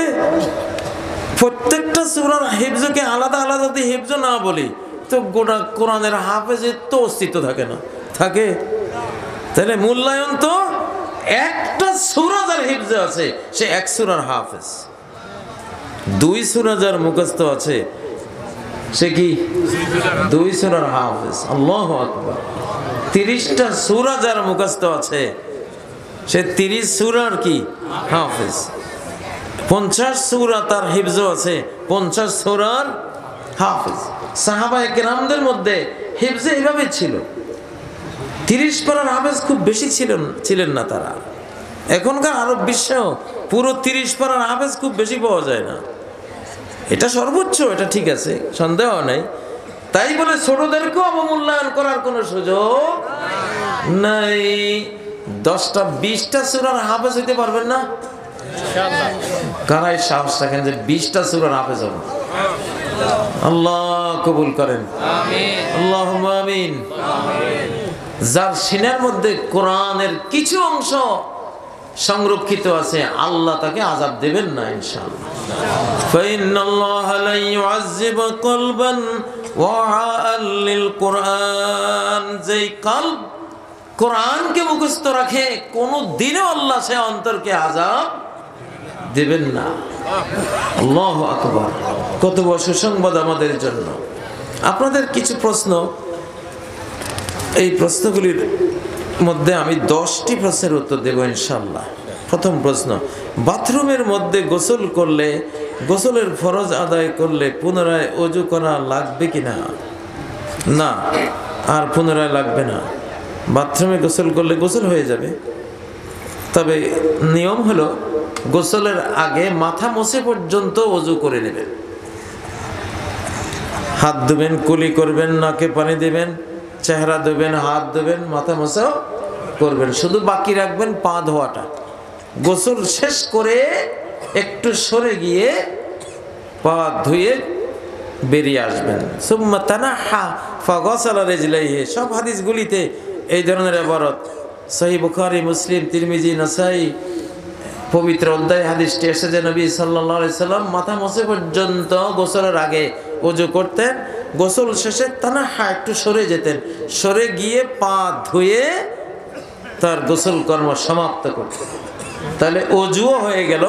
প্রত্যেকটা সূরার হিফজকে আলাদা আলাদা যদি হিফজ না বলি, তো গোটা কোরআনের হাফেজের তো অস্তিত্ব থাকে না, থাকে? তাহলে মূল্যায়ন তো একটা সূরা যার হিফজ আছে সে এক সূরার হাফেজ, দুই সূরা যার মুখস্থ আছে সে কি দুই সূরার হাফেজ। আল্লাহু আকবার। 30টা সূরা যার মুখস্থ আছে সে 30 সূরার কি হাফেজ। 50 সূরা তার হিফজ আছে, 50 সূরার হাফেজ। সাহাবায়ে কেরামদের মধ্যে হিফজ এইভাবে ছিল। 30 পারার হাফেজ খুব বেশি ছিলেন না তারা। এখনকার আরব বিশ্ব পুরো 30 পারার হাফেজ খুব বেশি পাওয়া যায় না, এটা সর্বোচ্চ, এটা ঠিক আছে, সন্দেহ নাই। তাই বলে ছোটদেরকেও অবমূল্যায়ন করার কোনো সুযোগ নাই। 10টা 20টা সূরার হাফেজ হইতে পারবেন না? কারাই সাহস রাখেন যে 20টা সূরার হাফেজ হব? আল্লাহ কবুল করেন, আল্লাহুম্মা আমিন। যার সিনার মধ্যে কোরআনের কিছু অংশ সংরক্ষিত আছে, আল্লাহ তাকে আযাব দেবেন না ইনশাআল্লাহ। ফাইন্নাল্লাহা লা ইউআযযিবু কলবান ওয়াআল লিল কোরআন, যেই কলব কোরআনকে মুখস্থ রাখে কোনো দিনও আল্লাহ সে অন্তরকে আযাব দেবেন না। আল্লাহু আকবার। কত বড় সুসংবাদ আমাদের জন্য। আপনাদের কিছু প্রশ্ন, এই প্রশ্নগুলির মধ্যে আমি 10টি প্রশ্নের উত্তর দেব ইনশাআল্লাহ। প্রথম প্রশ্ন, বাথরুমের মধ্যে গোসল করলে, গোসলের ফরজ আদায় করলে পুনরায় ওযু করা লাগবে কিনা? না, আর পুনরায় লাগবে না। বাথরুমে গোসল করলে গোসল হয়ে যাবে, তবে নিয়ম হলো গোসলের আগে মাথা মুছে পর্যন্ত ওযু করে নেবেন। হাত ধুবেন, কুলি করবেন, নাকে পানি দেবেন, চেহারা ধুবেন, হাত ধুবেন, মাথা মোছাও করবেন, শুধু বাকি রাখবেন পা ধোয়াটা। গোসল শেষ করে একটু সরে গিয়ে পা ধুয়ে বেরিয়ে আসবেন। সুম্মা তানাহা ফাগাসালা রিজলাইহি। সব হাদিসগুলিতে এই ধরনের ইবারত, সহিহ বুখারী, মুসলিম, তিরমিজি, নাসাই, পবিত্র অধ্যায় হাদিসটি এসেছে নবী সাল্লাল্লাহু আলাইহি সাল্লাম মাথা মুছে পর্যন্ত গোসলের আগে ওযু করতেন, গোসল শেষে তানাহা একটু সরে যেতেন, সরে গিয়ে পা ধুয়ে তার গোসল কর্ম সমাপ্ত করতেন। তাহলে ওযুও হয়ে গেল,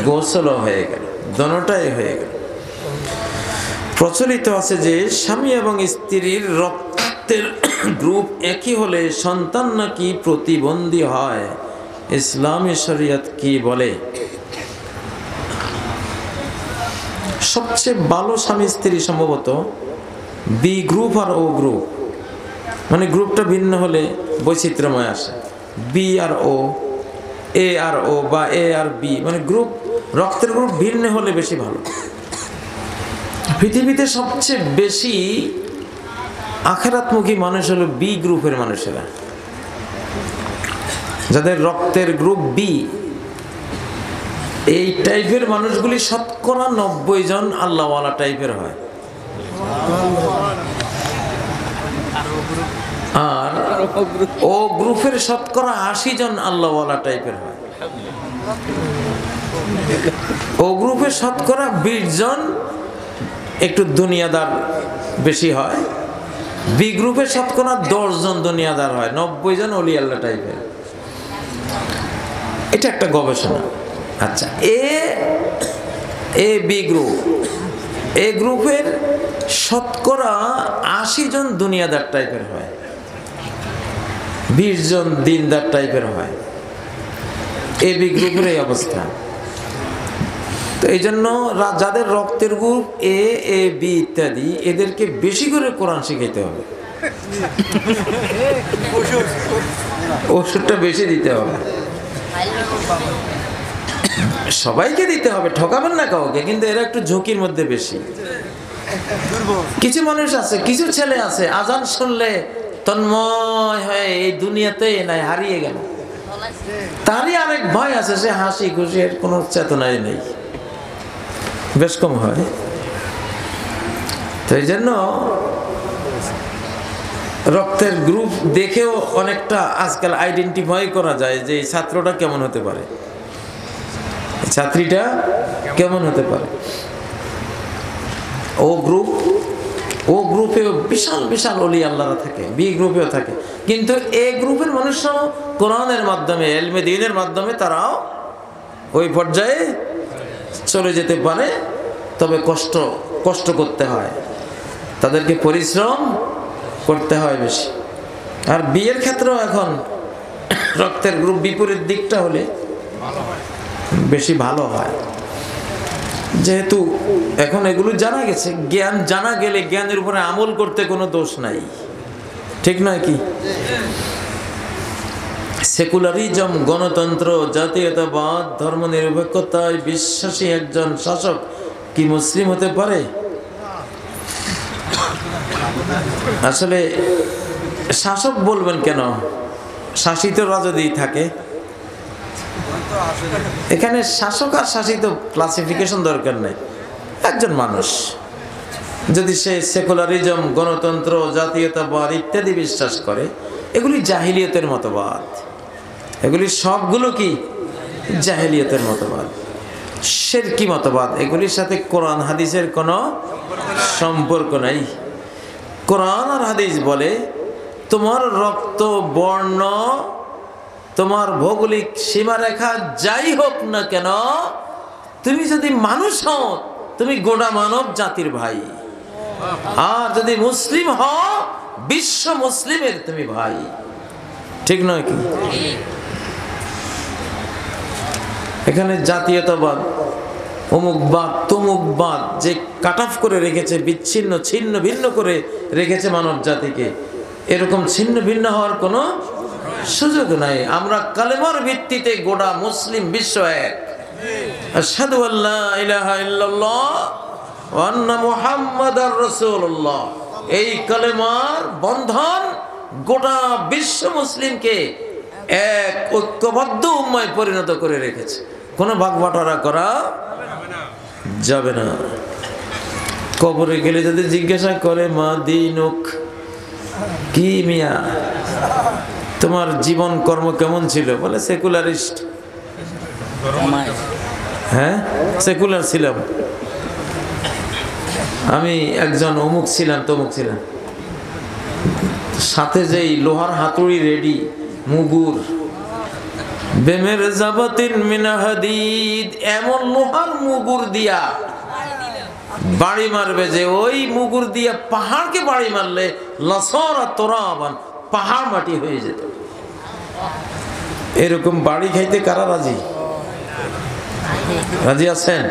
গোসলও হয়ে গেল, দুটোটাই হয়ে গেল। প্রচলিত আছে যে স্বামী এবং স্ত্রীর রক্তের গ্রুপ একই হলে সন্তান নাকি প্রতিবন্ধী হয়। ইসলামী শরীয়ত কি বলে? সবচেয়ে ভালো স্বামী স্ত্রী সম্ভবত বি গ্রুপ আর ও গ্রুপ, মানে গ্রুপটা ভিন্ন হলে বৈচিত্র্যময় আসে। বি আর ও, এ আর ও বা এ আর বি, মানে গ্রুপ, রক্তের গ্রুপ ভিন্ন হলে বেশি ভালো। পৃথিবীতে সবচেয়ে বেশি আখিরাতমুখী মানুষ হলো বি গ্রুপের মানুষেরা, যাদের রক্তের গ্রুপ বি। এই টাইপের মানুষগুলি শতকরা 90 জন আল্লাহওয়ালা টাইপের হয়, আর ও গ্রুপের শতকরা 80 জন আল্লাহওয়ালা টাইপের হয়। ও গ্রুপের শতকরা 20 জন একটু দুনিয়াদার বেশি হয়। বি গ্রুপের শতকরা 10 জন দুনিয়াদার হয়, 90 জন ওলি আল্লাহ টাইপের। এটা একটা গবেষণা। আচ্ছা, এ বি গ্রুপ, এ গ্রুপের শতকরা 80 জন দুনিয়াদার টাইপের হয়, 20 জন দিনদার টাইপের হয়। এ বি গ্রুপের এই অবস্থা। তো এই জন্য যাদের রক্তের গ্রুপ এ, এ বি ইত্যাদি, এদেরকে বেশি করে কোরআন শিখাইতে হবে, ওষুধটা বেশি দিতে হবে, সবাইকে দিতে হবে, ঠকাবেন না কাউকে, কিন্তু এরা একটু ঝুঁকির মধ্যে বেশি। কিছু মানুষ আছে, কিছু ছেলে আছে, আজান শুনলে তন্ময় হয়ে এই দুনিয়াতে নাই, হারিয়ে গেল। তারই আরেক ভয় আছে, সে হাসি খুশি, এর কোনো চেতনাই নেই, বেশ কম হয়। তো এই জন্য রক্তের গ্রুপ দেখেও অনেকটা আজকাল আইডেন্টিফাই করা যায় যে এই ছাত্রটা কেমন হতে পারে, ছাত্রীটা কেমন হতে পারে। ও গ্রুপেও বিশাল বিশাল ওলি আল্লাহরা থাকে, বি গ্রুপেও থাকে, কিন্তু এ গ্রুপের মানুষরাও কোরআনের মাধ্যমে, ইলমে দ্বীনের মাধ্যমে তারাও ওই পর্যায়ে চলে যেতে পারে। তবে কষ্ট করতে হয়, তাদেরকে পরিশ্রম করতে হয় বেশি। আর বিয়ের ক্ষেত্রেও এখন রক্তের গ্রুপ বিপরীত দিকটা হলে বেশি ভালো হয়, যেহেতু এখন এগুলো জানা গেছে। জ্ঞান জানা গেলে জ্ঞানের উপরে আমল করতে কোনো দোষ নাই, ঠিক নয় কি? সেকুলারিজম, গণতন্ত্র, জাতীয়তাবাদ, ধর্মনিরপেক্ষতায় বিশ্বাসী একজন শাসক কি মুসলিম হতে পারে? আসলে শাসক বলবেন কেন, শাসিত রাজা থাকে। এখানে শাসক আর শাসিত ক্লাসিফিকেশন দরকার নেই। একজন মানুষ যদি সে সেকুলারিজম, গণতন্ত্র, জাতীয়তাবাদ ইত্যাদি বিশ্বাস করে, এগুলি জাহিলিয়তের মতবাদ, এগুলি সবগুলো কি জাহিলিয়তের মতবাদ, শিরকি মতবাদ। এগুলির সাথে কোরআন হাদিসের কোনো সম্পর্ক নাই। কোরআন আর হাদিস বলে তোমার রক্ত, বর্ণ, তোমার ভৌগোলিক সীমারেখা যাই হোক না কেন, তুমি যদি মানুষ হও, তুমি গোটা মানব জাতির ভাই। আর যদি মুসলিম হও, বিশ্ব মুসলিমের তুমি ভাই, ঠিক নয় কি? এখানে জাতীয়তাবাদ, অমুকবাদ, তমুকবাদ যে কাট অফ করে রেখেছে, বিচ্ছিন্ন ছিন্ন ভিন্ন করে রেখেছে মানব জাতিকে, এরকম ছিন্ন ভিন্ন হওয়ার কোনো সুযোগ নাই। আমরা কালেমার ভিত্তিতে গোটা মুসলিম বিশ্ব এক। আশহাদু আল্লা ইলাহা ইল্লাল্লাহ ওয়া আন্না মুহাম্মাদার রাসূলুল্লাহ, এই কালেমার বন্ধন গোটা বিশ্ব মুসলিমকে এক ঐক্যবদ্ধ উম্মায় পরিণত করে রেখেছে। কোনো ভাগবাটোয়ারা করা যাবে না। কবরে গেলে যদি জিজ্ঞাসা করে মা দিনুক, কি মিয়া তোমার জীবন কর্ম কেমন ছিল, বলে সেকুলারিস্ট। হ্যাঁ, সেকুলার ছিলাম আমি, একজন অমুক ছিলাম তমুক ছিলাম, সাথে যেই লোহার হাতুড়ি রেডি, মুগুর, বেমের জাবাতিন মিনা হাদিদ, এমন লোহার মুগুর দিয়া বাড়ি মারবে যে ওই মুগুর দিয়া পাহাড়কে বাড়ি মারলে লাসরা তুরাবান, পাহাড় মাটি হয়ে যেত। এরকম বাড়ি খাইতে কারা রাজি? রাজি আছেন?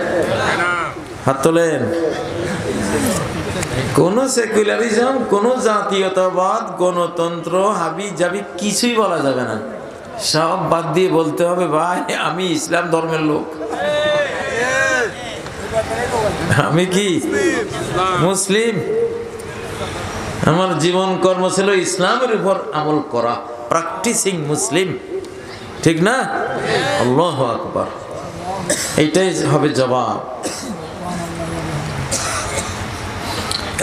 হাত তোলেন। কোন সেকুলারিজম, কোন জাতীয়তাবাদ, গণতন্ত্র, হাবি জাবি কিছুই বলা যাবে না। সব বাদ দিয়ে বলতে হবে ভাই আমি ইসলাম ধর্মের লোক, আমি কি মুসলিম, আমার জীবন কর্ম ছিল ইসলামের উপর আমল করা, প্র্যাকটিসিং মুসলিম, ঠিক না? আল্লাহু আকবার, এইটাই হবে জবাব।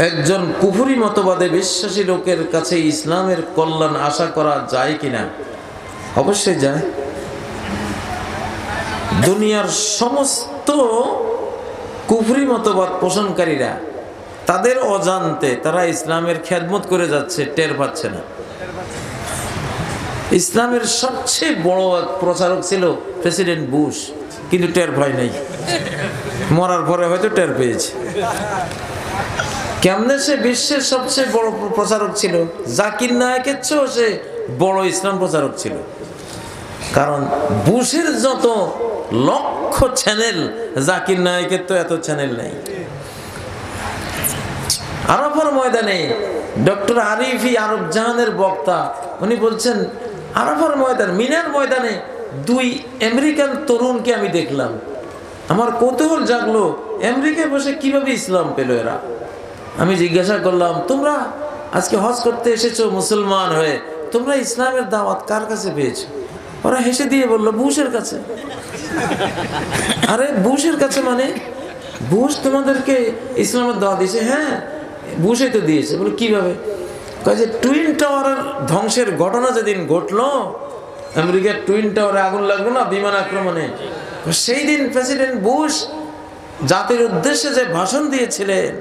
একজন কুফরি মতবাদে বিশ্বাসী লোকের কাছে ইসলামের কল্যাণ আশা করা যায় কিনা? অবশ্যই যায়। দুনিয়ার সমস্ত কুফরি মতবাদ পোষণকারীরা তাদের অজান্তে তারা ইসলামের খেদমত করে যাচ্ছে, টের পাচ্ছে না। ইসলামের সবচেয়ে বড় প্রচারক ছিল প্রেসিডেন্ট বুশ, কিন্তু টের পায় নাই, মরার পরে হয়তো টের পেয়েছে। কেমনে সে বিশ্বের সবচেয়ে বড় প্রচারক ছিল? জাকির নায়েকের চেয়েও সে বড় ইসলাম প্রচারক ছিল। কারণ বুশের যত লক্ষ চ্যানেল, জাকির নায়েকের তো এত চ্যানেল নেই। আরাফার ময়দানে ডক্টর আরিফি আরব জাহানের বক্তা, উনি বলছেন আরাফার ময়দান, মিনার ময়দানে দুই আমেরিকান তরুণকে আমি দেখলাম। আমার কৌতূহল জাগলো, আমেরিকায় বসে কিভাবে ইসলাম পেল এরা? আমি জিজ্ঞাসা করলাম, তোমরা আজকে হজ করতে এসেছো মুসলমান হয়ে, তোমরা ইসলামের দাওয়াত কার কাছে পেয়েছো? ওরা হেসে দিয়ে বললো বুশের কাছে। আরে বুশের কাছে মানে? বুশ তোমাদেরকে ইসলামের দাওয়াত দিয়েছে? হ্যাঁ, বুশই তো দিয়েছে। বলে কিভাবে? যে টুইন টাওয়ারের ধ্বংসের ঘটনা যেদিন ঘটলো, আমেরিকার টুইন টাওয়ারে আগুন লাগলো না বিমান আক্রমণে, সেই দিন প্রেসিডেন্ট বুশ জাতির উদ্দেশ্যে যে ভাষণ দিয়েছিলেন,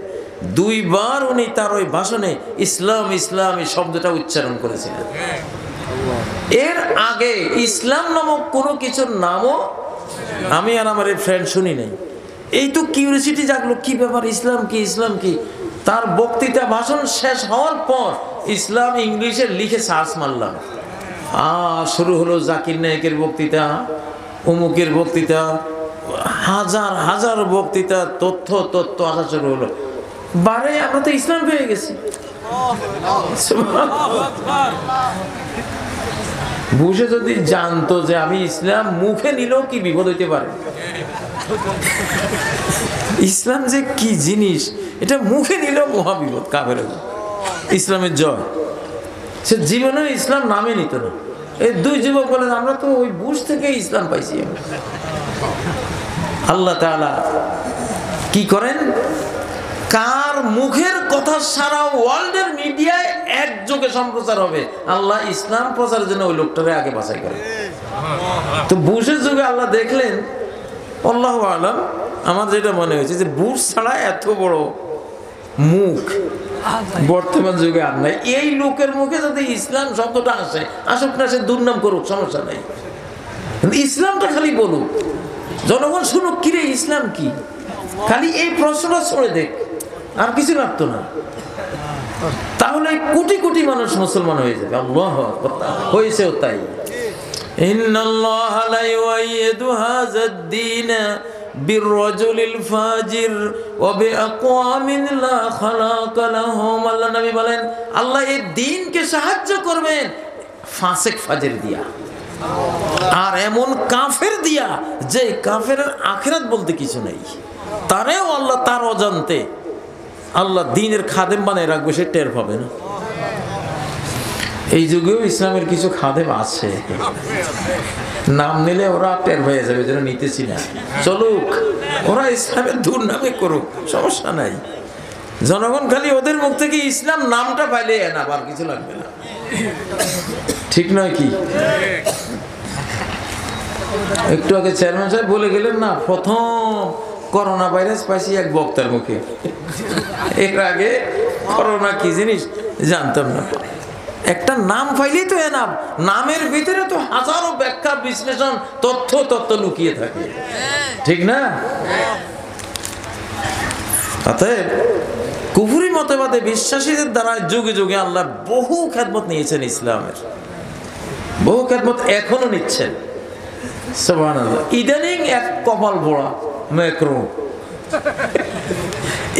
দুইবার উনি তার ওই ভাষণে ইসলাম ইসলাম এই শব্দটা উচ্চারণ করেছিলেন। এর আগে ইসলাম নামক কোনো কিছুর নামও আমি আর আমার এই ফ্রেন্ড শুনি নাই। এই তো কিউরিসিটি জাগলো, কি ব্যাপার, ইসলাম কি, ইসলাম কি? তার বক্তৃতা ভাষণ শেষ হওয়ার পর ইসলাম ইংলিশে লিখে সার্চ মারলাম, শুরু হলো জাকির নায়েকের বক্তৃতা, অমুকের বক্তৃতা, হাজার হাজার বক্তৃতা, তথ্য তথ্য আসা শুরু হলো। বারে আমরা তো ইসলাম পেয়ে গেছি। বুঝে যদি জানতো যে আমি ইসলাম মুখে নিলেও কি বিপদ হইতে পারে, ইসলাম যে কি জিনিস এটা মুখে নিলেও মহা বিপদ, কাফের ইসলামের জয়, সে জীবনে ইসলাম নামে নিত না। এই দুই যুবক বলেন আমরা তো ওই বুশ থেকে ইসলাম পাইছি। আল্লাহ তাআলা কি করেন? কার মুখের কথা সারা ওয়ার্ল্ডের মিডিয়ায় একযোগে সম্প্রচার হবে, আল্লাহ ইসলাম প্রচারের জন্য ওই লোকটারে আগে বাছাই করে। তো বুশের যুগে আল্লাহ দেখলেন, আল্লাহু আলাম, আমার যেটা মনে হয়েছে যে বুশ ছাড়া এত বড় মুখ বর্তমান যুগে আর নাই। এই লোকের মুখে যদি ইসলাম শব্দটা আসে, আসুক না, সে দুর্নাম করুক, সমস্যা নাই, ইসলামটা খালি বলুক, জনগণ শুনুক, কিরে ইসলাম কি, খালি এই প্রশ্নটা ছড়ে দেখ, আর কিছু লাগতো না। তাহলে কোটি কোটি মানুষ মুসলমান হয়ে যাবে। আল্লাহ হয়েছেও তাই। ইন্নাল্লাহা লা ইউআইয়িদু হাযাদ দীন বিররাজুলিল ফাজির ওয়া বিআকওয়ামিন লা খালাকা লাহুম। আল্লাহ নবী বলেন আল্লাহ এই দ্বীনকে সাহায্য করবেন ফাসিক ফাজির দিয়া, আর এমন কাফের দিয়া যে কাফেরের আখিরাত বলতে কিছু নেই, তারেও আল্লাহ তার অজান্তে আল্লাহ দ্বীনের খাদেম বানায় রাখবে, সে টের পাবে না। এই যুগেও ইসলামের কিছু খাদেম আছে, নাম নিলে ওরা টের হয়ে যাবে, যেন নিতেছি না, চলুক, ওরা ইসলামের দুর্নামে করুক, সমস্যা নাই। জনগণ খালি ওদের মুখ থেকে ইসলাম নামটা পাইলে না, আর কিছু লাগবে না, ঠিক নয় কি? একটু আগে চেয়ারম্যান সাহেব বলে গেলেন না, প্রথম করোনা ভাইরাস পাইছি এক বক্তার মুখে। এর আগে করোনা কি জিনিস জানতাম না। একটা নাম পাইলেই তো এনাম, নামের ভিতরে তো হাজারো ব্যাখ্যা বিশ্লেষণ তথ্য লুকিয়ে থাকে, ঠিক না? অতএব কুফরি মতবাদে বিশ্বাসীদের দ্বারা যুগে যুগে আল্লাহ বহু খেদমত নিয়েছেন, ইসলামের বহু খেদমত এখনো নিচ্ছেন। সুবহানাল্লাহ। ইদানিং এক কপাল পোড়া ম্যাক্রো,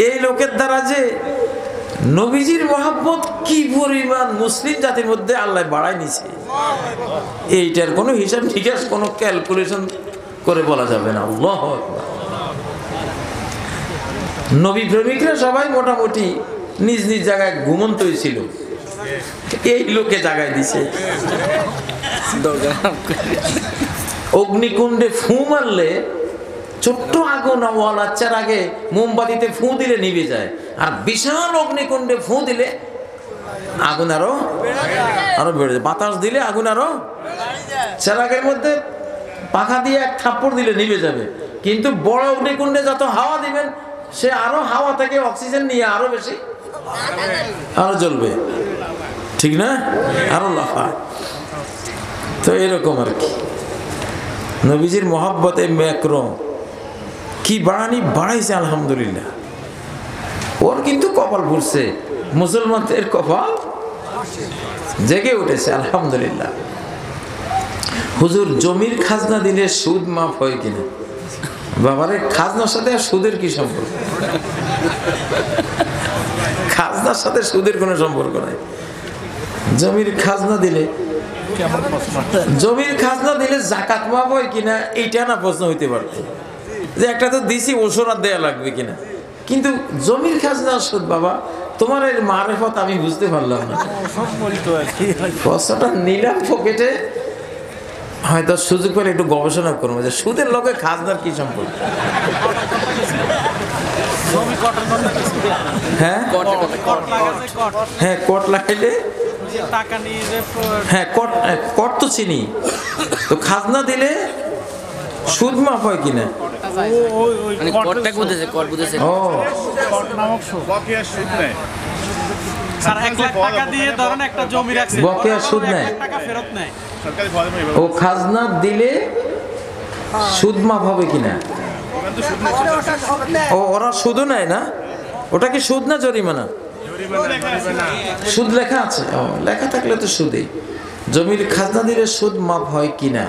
এই লোকের দ্বারা যে নবীজির মহব্বত কি পরিমাণ মুসলিম জাতির মধ্যে আল্লাহ বাড়ায় নিছে, এইটার কোনো হিসাব নিকাশ কোনো ক্যালকুলেশন করে বলা যাবে না। আল্লাহু আকবার। নবী প্রেমিকরা সবাই মোটামুটি নিজ নিজ জায়গায় ঘুমন্তই ছিল, এই লোকে জায়গায় দিছে। অগ্নিকুণ্ডে ফু মারলে ছোট্ট আগুন ওয়ালাচ্চার আগে মোমবাতিতে ফু দিলে নিভে যায়, আর বিশাল অগ্নিকুণ্ডে ফু দিলে আগুন আরো বেড়ে যায়। বাতাস দিলে আগুন আরো, চেরাগের মধ্যে পাখা দিয়ে এক থাপ্পড় দিলে নিভে যাবে, কিন্তু বড় অগ্নিকুণ্ডে যত হাওয়া দিবেন সে আরো হাওয়া থেকে অক্সিজেন নিয়ে আরো বেশি আরো জ্বলবে, ঠিক না? আরো লাফায়। তো এরকম আর কি নবীজির মহব্বতে ম্যাক্রো কি বাড়াইছে আলহামদুলিল্লাহ। ওর কিন্তু কপাল ভরছে, মুসলমানদের কপাল জেগে উঠেছে আলহামদুলিল্লাহ। হুজুর জমির খাজনা দিলে সুদ মাফ হয় কিনা? বাবারে, খাজনার সাথে আর সুদের কি সম্পর্ক? খাজনার সাথে সুদের কোনো সম্পর্ক নাই। জমির খাজনা দিলে জাকাত মাফ হয় কিনা এইটা না প্রশ্ন হইতে পারত, যে একটা তো দিছি ওসরাত দেয়া লাগবে কিনা, কিন্তু জমির খাজনা সুদ, বাবা তোমার এর মারেফত আমি বুঝতে পারলাম না। প্রশ্নটা নিলাম পকেটে, হয়তো সুযোগ পেলে একটু গবেষণা করবো যে সুদের লগে খাজনার কি সম্পর্ক। হ্যাঁ হ্যাঁ, কট লাগাইলে, হ্যাঁ কট তো চিনি, তো খাজনা দিলে সুদ মাফ হয় কিনা? বকেয়া সুদ নেয়, ও খাজনা দিলে সুদ মাফ হবে কিনা? ও ওরা সুদও নেয় না, ওটা কি সুদ না জরিমানা? সুদ লেখা আছে, লেখা থাকলে তো সুদেই। জমির খাজনা দিলে সুদ মাফ হয় কিনা,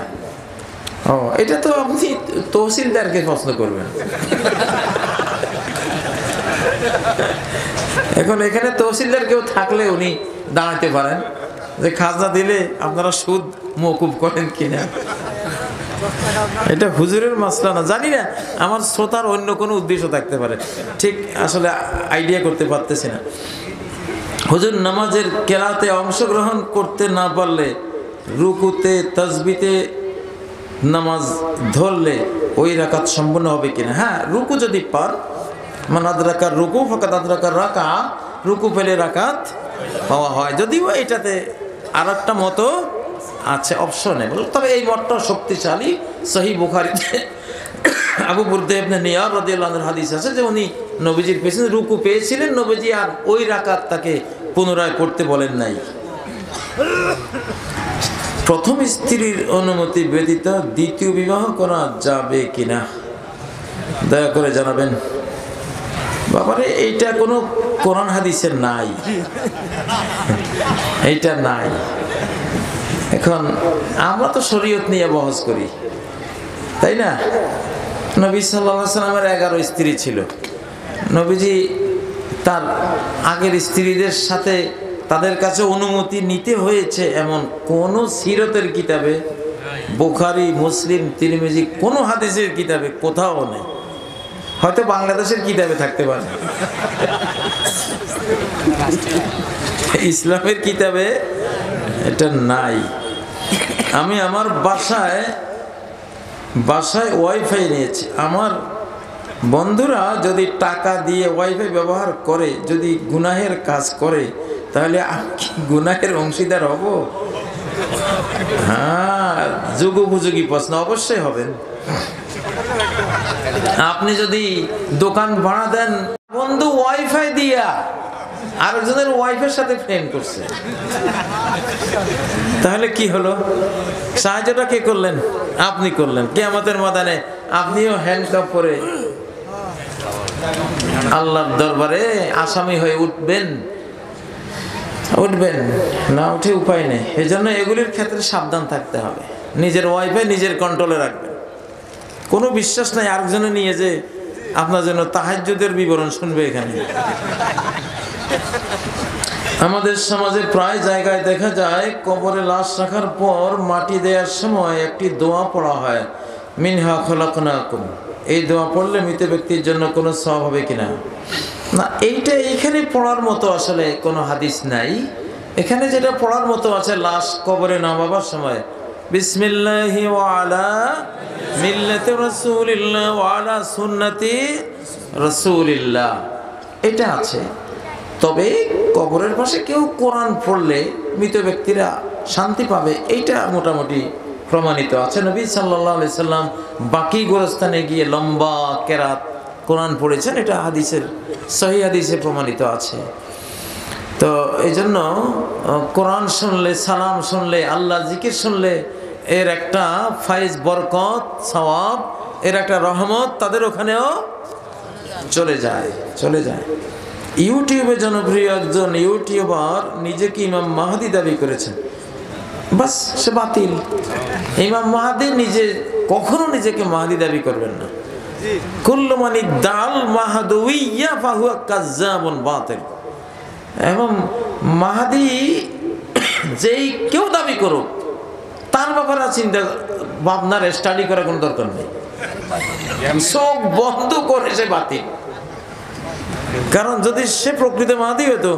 এটা তো আপনি তহসিলদারকে প্রশ্ন করবেন। এখন এখানে তহসিলদার কেউ থাকলে উনি দাঁড়াতে পারেন যে খাজনা দিলে আপনারা সুদ মওকুফ করেন কিনা। এটা হুজুরের মাসলা না, জানি না, আমার শ্রোতার অন্য কোনো উদ্দেশ্য থাকতে পারে, ঠিক আসলে আইডিয়া করতে পারতেছি না। হুজুর নামাজের কেরাতে অংশগ্রহণ করতে না পারলে রুকুতে তাসবিতে নামাজ ধরলে ওই রাকাত সম্পূর্ণ হবে কিনা? হ্যাঁ, রুকু যদি পার, মান আদরাকার রুকু ফাকাদ আদরাকার রাকা, রুকু পেলে রাকাত পাওয়া হয়। যদিও এটাতে আর একটা মতো আছে, অপশনে, তবে এই মতটা শক্তিশালী। সহিহ বুখারীতে আবু বুরদা ইবনে নিয়ার রাদিয়াল্লাহু আনহুর হাদিস আছে যে উনি নবীজির পেছনে রুকু পেয়েছিলেন, নবীজি আর ওই রাকাত তাকে পুনরায় পড়তে বলেন নাই। প্রথম স্ত্রীর অনুমতি ব্যতীত দ্বিতীয় বিবাহ করা যাবে কিনা দয়া করে জানাবেন। বাবারে, এইটা কোনো কোরআন হাদিসের নাই, এইটা নাই। এখন আমরা তো শরীয়ত নিয়ে বহস করি, তাই না? নবী সাল্লাল্লাহু আলাইহি সাল্লামের 11 স্ত্রী ছিল। নবীজি তার আগের স্ত্রীদের সাথে তাদের কাছে অনুমতি নিতে হয়েছে এমন কোন সিরতের কিতাবে, বুখারী, মুসলিম, তিরমিজি, কোনো হাদিসের কিতাবে কোথাও নেই। হয়তো বাংলাদেশের কিতাবে থাকতে পারে, ইসলামের কিতাবে এটা নাই। আমি আমার বাসায় ওয়াইফাই নিয়েছি। আমার বন্ধুরা যদি টাকা দিয়ে ওয়াইফাই ব্যবহার করে, যদি গুনাহের কাজ করে, তাহলে আমি কি গুনাহের অংশীদার হব? হ্যাঁ, যুগোপযোগী প্রশ্ন অবশ্যই হবেন। আপনি যদি দোকান ভাড়া দেন, বন্ধু ওয়াইফাই দিয়া আরেকজনের ওয়াইফের সাথে ফ্রেন্ড করছে, তাহলে কি হলো? সাহায্যটা কে করলেন? আপনি করলেন। কিয়ামতের ময়দানে আপনিও হ্যান্ডকাপ পরে আল্লাহর দরবারে আসামি হয়ে উঠবেন না? উঠে উপায় নেই। এই জন্য এগুলির ক্ষেত্রে সাবধান থাকতে হবে। নিজের ওয়াইফাই নিজের কন্ট্রোলে রাখবেন। কোনো বিশ্বাস নাই আরেকজনে নিয়ে যে আপনার জন্য তাহাজ্জুদের বিবরণ শুনবে এখানে। আমাদের সমাজে প্রায় জায়গায় দেখা যায় কবরে লাশ রাখার পর মাটি দেওয়ার সময় একটি দোয়া পড়া হয়, মিনহা খলাকনাকুম। এই দোয়া পড়লে মৃত ব্যক্তির জন্য কোনো সওয়াব হবে কিনা? না, এইটা এইখানে পড়ার মতো আসলে কোনো হাদিস নাই। এখানে যেটা পড়ার মতো আছে, লাশ কবরে নামাবার সময় বিসমিল্লাহি ওয়া আলা মিল্লাতি রাসূলিল্লাহ ওয়া আলা সুন্নতি রাসূলিল্লাহ, এটা আছে। তবে কবরের পাশে কেউ কোরআন পড়লে মৃত ব্যক্তিরা শান্তি পাবে, এইটা মোটামুটি প্রমাণিত আছে। নবী সাল্লাল্লাহু আলাইহি সাল্লাম বাকি গোরস্থানে গিয়ে লম্বা কেরাত কোরআন পড়েছেন, এটা হাদিসের সহিহ হাদিসে প্রমাণিত আছে। তো এই জন্য কোরআন শুনলে, সালাম শুনলে, আল্লাহ জিকির শুনলে এর একটা ফাইজ, বরকত, সওয়াব, এর একটা রহমত তাদের ওখানেও চলে যায়। ইউটিউবে জনপ্রিয় একজন ইউটিউবার নিজেকে ইমাম মাহদি দাবি করেছেন, বাস সে বাতিল। ইমাম মাহদি কখনো নিজেকে মাহদি দাবি করবেন না। কুল্লু মানি দাল মাহদুইয়া ফাহুয়া কাজ্জাবুন বাতিল। এবং মাহদি যেই কেউ দাবি করুক, তার ব্যাপারে চিন্তা ভাবনার স্টাডি করার কোনো দরকার নেই। চোখ বন্ধ করে সে বাতিল। কারণ যদি সে প্রকৃত মাহদি হতো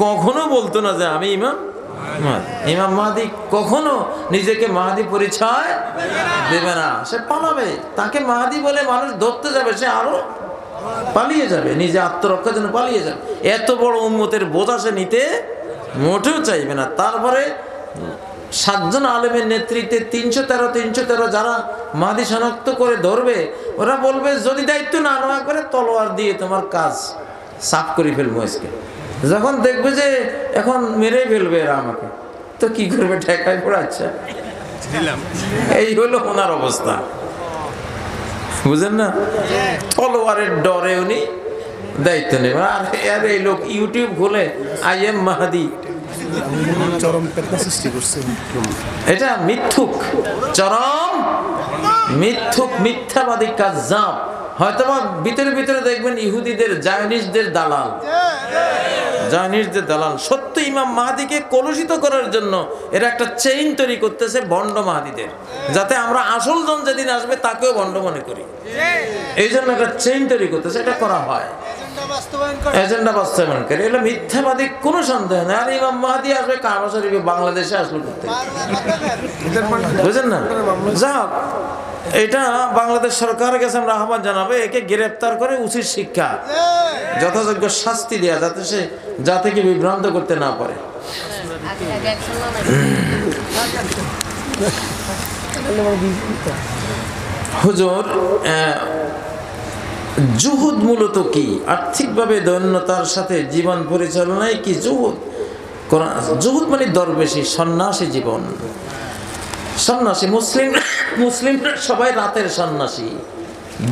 কখনো বলতো না যে আমি ইমাম মাহদি, কখনো নিজেকে মাহদি পরিচয় দেবে না। সে পালাবে, তাকে মাহদি বলে মানুষ ধরতে যাবে, সে আরো পালিয়ে যাবে, নিজে আত্মরক্ষার জন্য পালিয়ে যাবে। এত বড় উম্মতের বোঝা সে নিতে মোটেও চাইবে না। তারপরে 7 জন আলেমের নেতৃত্বে 313 যারা মাহদি শনাক্ত করে ধরবে, ওরা বলবে যদি দায়িত্ব না নেওয়া করে তলোয়ার দিয়ে তোমার কাজ সাফ করে ফেলবো আজকে। যখন দেখবে যে এখন মেরে ফেলবে এরা আমাকে, তো কি করবে? ঠেকায় পড়াচ্ছে। এই হলো ওনার অবস্থা, বুঝেন না? তলোয়ারের ডরে উনি দায়িত্ব নেবে। আর এই লোক ইউটিউব খুলে আই এম মাহদি, এটা মিথ্যুক, চরম মিথ্যুক, মিথ্যাবাদী কাজ্জাব। হয়তোবা ভিতরে দেখবেন ইহুদিদের, জায়নিস্টদের দালাল, সত্য ইমাম মাহদিকে কলুষিত করার জন্য এরা একটা চেইন তৈরি করতেছে ভণ্ড মাহদিদের, যাতে আমরা আসল জন যেদিন আসবে তাকেও ভণ্ড মনে করি। এই জন্য একটা চেইন তৈরি করতেছে, এটা করা হয়, এজেন্ডা বাস্তবায়ন করে। এটা মিথ্যাবাদী, কোনো সন্দেহ নেই। আর ইমাম মাহদি আসবে কাবা শরীফে, বাংলাদেশে আসলো করতে, বুঝেন না? যাক, এটা বাংলাদেশ সরকারের কাছে আমরা আহ্বান জানাবো, একে গ্রেফতার করে উচিত শিক্ষা, যথাযোগ্য শাস্তি দেয়া, যাতে সে জাতিকে বিভ্রান্ত করতে না পারে। হুজুর, জুহুদ মূলত কি? আর্থিকভাবে দৈন্যতার সাথে জীবন পরিচালনায় কি জুহুদ? জুহুদ মানে দরবেশী, সন্ন্যাসী জীবন। সন্ন্যাসী মুসলিমরা সবাই রাতের সন্ন্যাসী,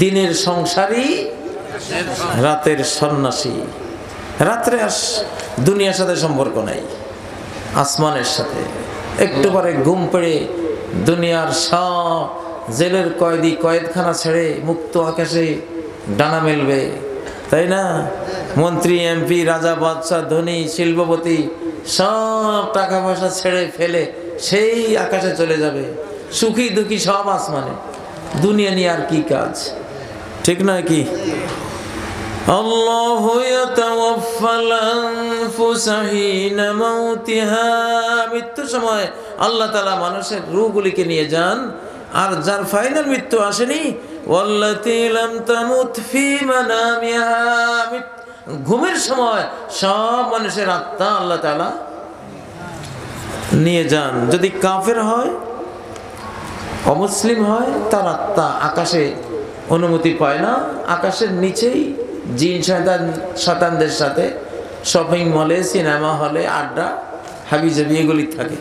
দিনের সংসারী, রাতের সন্ন্যাসী। রাত্রে দুনিয়ার সাথে সম্পর্ক নাই, আসমানের সাথে। একটু পরে ঘুম পেড়ে দুনিয়ার সব জেলের কয়েদি কয়েদখানা ছেড়ে মুক্ত আকাশে ডানা মেলবে, তাই না? মন্ত্রী, এমপি, রাজা, বাদশাহ, ধনী, শিল্পপতি সব টাকা পয়সা ছেড়ে ফেলে সেই আকাশে চলে যাবে। সুখী দুঃখী সব আসমানে। দুনিয়া নিয়ে আর কি কাজ, ঠিক নয় কি? আল্লাহু ইয়াতাওয়াফাল আনফুসা হিনা মাউতিহা, মৃত্যুর সময় আল্লাহ তাআলা মানুষের রূহগুলিকে নিয়ে যান। আর যার ফাইনাল মৃত্যু আসেনি, ওয়াল্লাতী লাম তামুত ফী মানামিহা, ঘুমের সময় সব মানুষের আত্মা আল্লাহ তাআলা নিয়ে যান। যদি কাফের হয় অমুসলিম হয় তার আত্মা আকাশে অনুমতি পায় না, আকাশের নিচেই জিন শয়তানদের সাথে শপিং মলে, সিনেমা হলে, আড্ডা হাবিজাবি এগুলি থাকে।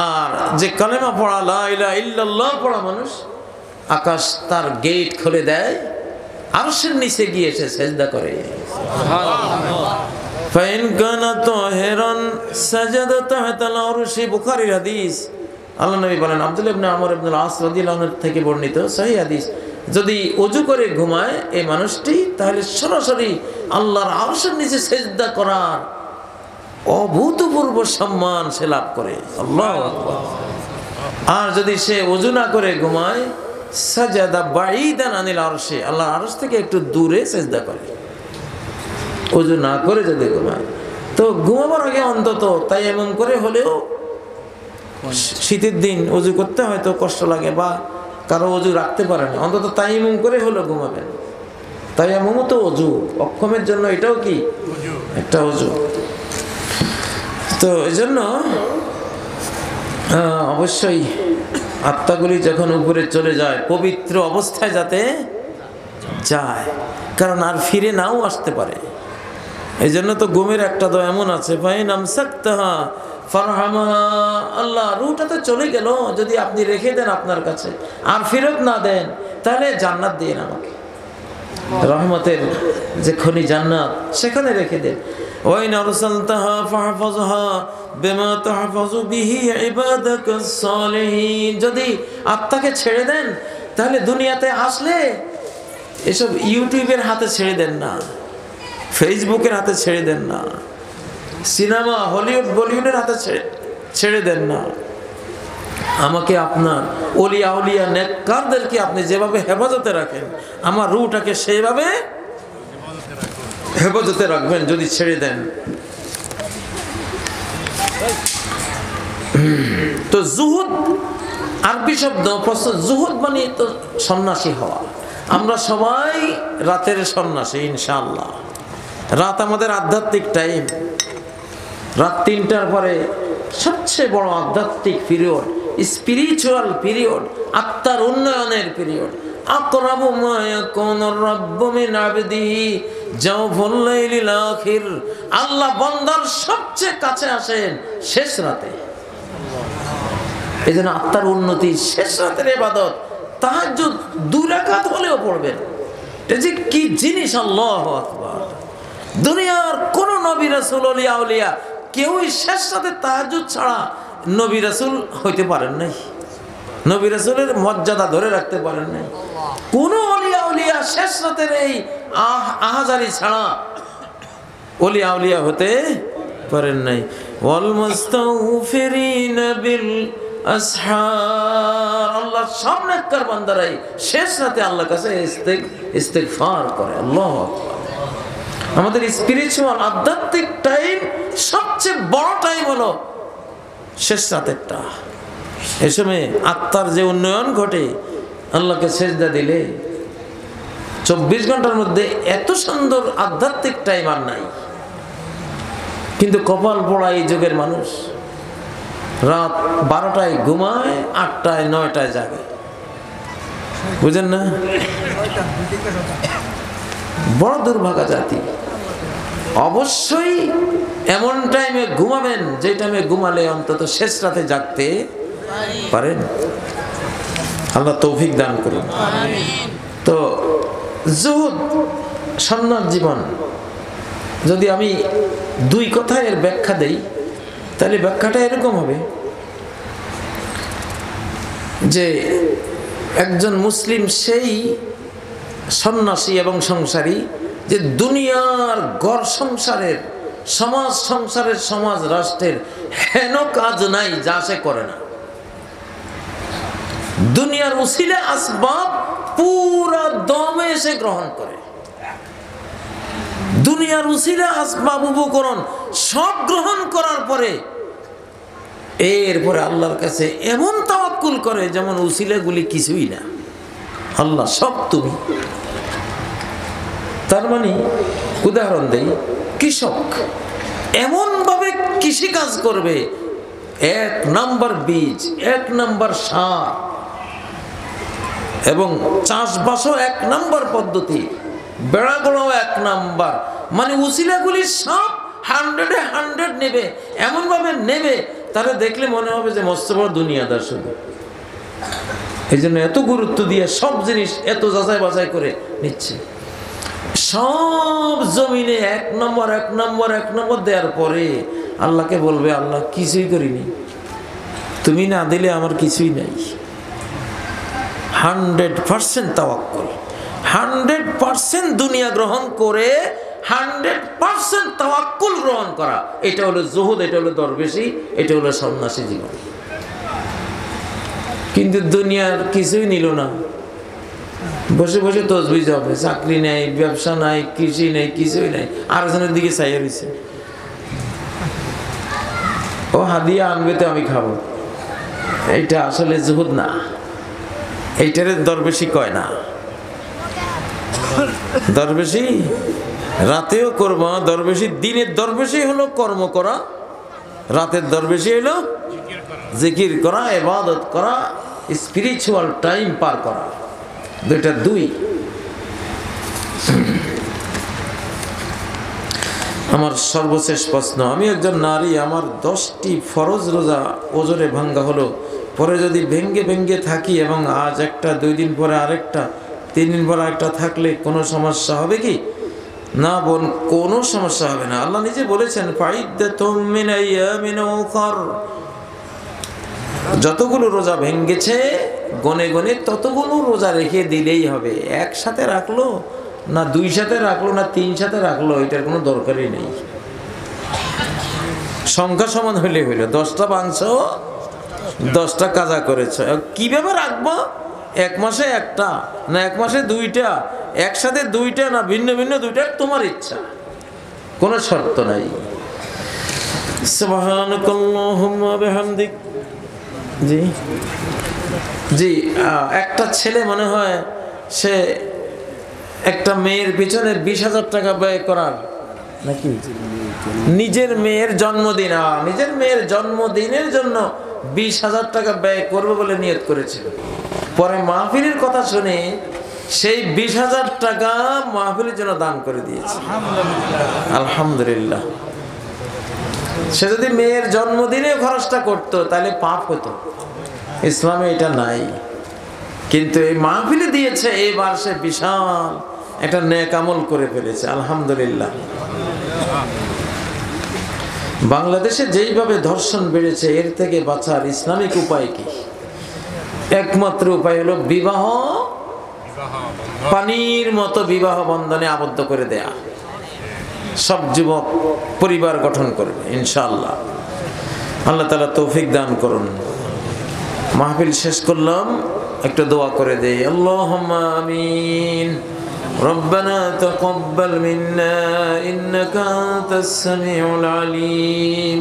আর যে কালেমা পড়া, লা ইলাহা ইল্লাল্লাহ পড়া মানুষ, আকাশ তার গেট খুলে দেয়, আরশের নিচে গিয়ে এসে সেজদা করে। ফাইন কানা তাহিরান সাজাদা তাহতাল আরশি, বুখারীর হাদিস। আল্লাহ নবী বলেন, আব্দুল্লাহ ইবনে আমর ইবনে আল-আস রাদিয়াল্লাহু আনহু থেকে বর্ণিত সহিহ হাদিস, যদি ওযু করে ঘুমায় এই মানুষটি, তাহলে সরাসরি আল্লাহর আরশের নিচে সেজদা করার অভূতপূর্ব সম্মান সে লাভ করে। আল্লাহু আকবার। আর যদি সে ওযু না করে ঘুমায়, সাজাদা বাঈদান আনিল আরশি, আল্লাহর আরশ থেকে একটু দূরে সেজদা করে। ওযু না করে যদি ঘুমায়, তো ঘুমাবার আগে অন্তত তায়াম্মুম করে হলেও, শীতের দিন ওযু করতে হয়তো কষ্ট লাগে বা কারো ওযু রাখতে পারে না, অন্তত তায়াম্মুম করে হলেও ঘুমাবেন। তায়াম্মুম তো ওযু, অক্ষমের জন্য এটাও কি একটা ওযু। তো এই জন্য অবশ্যই আত্মাগুলি যখন উপরে চলে যায়, পবিত্র অবস্থায় যাতে যায়, কারণ আর ফিরে নাও আসতে পারে। এই জন্য তো ঘুমের একটা দোয়া এমন আছে, ফাইন আমসাকতাহা ফারহামাহা, আল্লাহ রুহটাতে চলে গেল, যদি আপনি রেখে দেন আপনার কাছে আর ফেরত না দেন, তাহলে জান্নাত দিন আমাকে, রহমতের যে খনি জান্নাত সেখানে রেখে দেন। ওয়াইন আরসালতাহা ফাহফাজহা বিমা তাহফাজু বিহি ইবাদাকাস সালিহিন, যদি আত্মাকে ছেড়ে দেন, তাহলে দুনিয়াতে আসলে এসব ইউটিউবের হাতে ছেড়ে দেন না, ফেসবুকের হাতে ছেড়ে দেন না, সিনেমা হলিউড বলিউডের হাতে ছেড়ে দেন না। আমাকে আপনার ওলিয়া আউলিয়া নেককারদেরকে আপনি যেভাবে হেফাজতে রাখেন, আমার রূহটাকে সেইভাবে হেফাজতে রাখবেন যদি ছেড়ে দেন। তো জুহুদ আরবি শব্দ, জুহুদ মানে তো সন্ন্যাসী হওয়া। আমরা সবাই রাতের সন্ন্যাসী ইনশাআল্লাহ। রাত আমাদের আধ্যাত্মিক টাইম। রাত ৩টার পরে সবচেয়ে বড় আধ্যাত্মিক পিরিয়ড, স্পিরিচুয়াল পিরিয়ড, আত্মার উন্নয়নের পিরিয়ড। আকরাবু মা ইয়াকুনুর রাব্বু মিন আবদিহি জাওফুল লাইলিল আখির, আল্লাহ বান্দার সবচেয়ে কাছে আসেন শেষ রাতে। এই জন্য আত্মার উন্নতি শেষ রাতের ইবাদত, তাহাজ্জুদ ২ রাকাত হলেও পড়বেন। এটা যে কি জিনিস, আল্লাহু আকবার। দুনিয়ার কোন নবী রাসূল ওলিয়া আউলিয়া কেউই শেষ রাতে তাহাজ্জুদ ছাড়া নবী রাসূল হইতে পারেন নাই, নবী রাসূলের মর্যাদা ধরে রাখতে পারেন নাই। কোন ওলিয়া আউলিয়া শেষ রাতের এই আহাজারি ছাড়া ওলিয়া আউলিয়া হতে পারেন নাই। ওয়াল মুস্তাগফিরিনা বিল আসহার, আল্লাহর সামনেকার বান্দারাই শেষ রাতে আল্লাহর কাছে ইস্তিগফার করে। আল্লাহু আকবার। আমাদের স্পিরিচুয়াল আধ্যাত্মিক টাইম, সবচেয়ে বড় টাইম হলো শেষ রাতেরটা। এই সময় আত্মার যে উন্নয়ন ঘটে, আল্লাহকে সেজদা দিলে 24 ঘন্টার মধ্যে এত সুন্দর আধ্যাত্মিক টাইম আর নাই। কিন্তু কপাল পোড়া এই যুগের মানুষ রাত 12টায় ঘুমায়, 8টায় 9টায় জাগে, বুঝেন না? বড় দুর্ভাগা জাতি। অবশ্যই এমন টাইমে ঘুমাবেন যে টাইমে ঘুমালে অন্তত শেষ রাতে জাগতে পারেন। আল্লাহ তৌফিক দান করুন। তো জুহুদ, সন্ন্যাস জীবন, যদি আমি 2 কথায় এর ব্যাখ্যা দেই, তাহলে ব্যাখ্যাটা এরকম হবে যে একজন মুসলিম সেই সন্ন্যাসী এবং সংসারী যে দুনিয়ার ঘর সংসারের, সমাজ সংসারের, সমাজ রাষ্ট্রের হেন কাজ নাই যা সে করে না। দুনিয়ার উসিলে আসবাব পুরা দমে সে গ্রহণ করে। দুনিয়ার উসিলে আসবাব উপকরণ সব গ্রহণ করার পরে এরপরে আল্লাহর কাছে এমন তাওয়াক্কুল করে যেমন উসিলাগুলি কিছুই না, আল্লাহ সব তুমি। তার মানে উদাহরণ দেই, কৃষক এমন ভাবে কৃষি কাজ করবে, 1 নম্বর বীজ, 1 নম্বর সার, এবং চাষবাসও 1 নম্বর পদ্ধতি, বেড়াগুলো 1 নম্বর। মানে উসিলাগুলি সব 100-এ 100 নেবে, এমনভাবে নেবে তারা দেখলে মনে হবে যে মস্ত বড় দুনিয়াদার। শুধু এই জন্য এত গুরুত্ব দিয়ে সব জিনিস এত যাচাই বাছাই করে নিচ্ছে। সব জমিনে 1 নম্বর 1 নম্বর 1 নম্বর দেওয়ার পরে আল্লাহকে বলবে, আল্লাহ কিছুই করিনি, তুমি না দিলে আমার কিছুই নাই। 100% তাওয়াক্কুল, 100% দুনিয়া গ্রহণ করে 100% তাওয়াক্কুল গ্রহণ করা, এটা হলো জুহুদ, এটা হলো দরবেশী, এটা হলো সন্ন্যাসী জীবন। কিন্তু দুনিয়ার কিছুই নিল না, বসে বসে তসবিহ হবে, চাকরি নেই, ব্যবসা নাই, কৃষি নেই, কিছুই নেই, আরেকজনের দিকে চাইয়া রয়েছে। ও হাদিয়া আনবে তো আমি খাবো, এইটা আসলে জুহুদ না, এইটারে দরবেশী কয় না। দরবেশী রাতেও করবো, দরবেশী দিনের দরবেশী হলো কর্ম করা, রাতের দরবেশী হলো জিকির করা, ইবাদত করা, স্পিরিচুয়াল টাইম পার করা, দুইটা দুই। আমার সর্বশেষ প্রশ্ন, আমি একজন নারী, আমার 10টি ফরজ রোজা ওজরে ভাঙ্গা হলো, পরে যদি ভেঙ্গে ভেঙ্গে থাকি এবং আজ একটা, 2 দিন পরে আরেকটা, 3 দিন পরে আরেকটা থাকলে কোনো সমস্যা হবে কি? না বোন, কোনো সমস্যা হবে না। আল্লাহ নিজে বলেছেন, ফাইদ্দাতুম মিন আইয়ামিন উখর, যতগুলো রোজা ভেঙ্গেছে গনে গনে ততগুলো রোজা রেখে দিলেই হবে। একসাথে রাখলো না 2 সাথে রাখলো না 3 সাথে রাখলো, এটার কোনো দরকারই নেই। সংখ্যা সমান হইলে হইল, 10টা ভাঙছো 10টা কাজা করেছো। কিভাবে রাখবো? 1 মাসে 1টা না 1 মাসে 2টা, একসাথে 2টা না ভিন্ন ভিন্ন 2টা, তোমার ইচ্ছা, কোনো শর্ত নাই। সুবহানাকাল্লাহুম্মা বিহামদিক। জি জি, একটা ছেলে মনে হয় সে একটা মেয়ের পিছনে 20,000 টাকা ব্যয় করার নাকি, নিজের মেয়ের জন্মদিন, নিজের মেয়ের জন্মদিনের জন্য 20,000 টাকা ব্যয় করবে বলে নিয়ত করেছিল। পরে মাহফিলের কথা শুনে সেই 20,000 টাকা মাহফিলের জন্য দান করে দিয়েছে। আলহামদুলিল্লাহ। সে যদি মেয়ের জন্মদিনে খরচটা করতো তাহলে পাপ হতো, ইসলামে এটা নাই। কিন্তু এই মাহফিলে দিয়েছে, এবার সে বিশাল একটা নেক আমল করে ফেলেছে, আলহামদুলিল্লাহ। বাংলাদেশে যেইভাবে ধর্ষণ বেড়েছে, এর থেকে বাঁচার ইসলামিক উপায় কি? একমাত্র উপায় হলো বিবাহ, পানির মতো বিবাহ বন্ধনে আবদ্ধ করে দেয়া। সব যুবক পরিবার গঠন করবে ইনশাআল্লাহ। আল্লাহ তাআলা তৌফিক দান করুন। মাহফিল শেষ করলাম, একটা দোয়া করে দেই। আল্লাহুম্মা আমিন। রব্বানা তাকাব্বাল মিন্না ইন্নাকা আনতাস সামিউল আলিম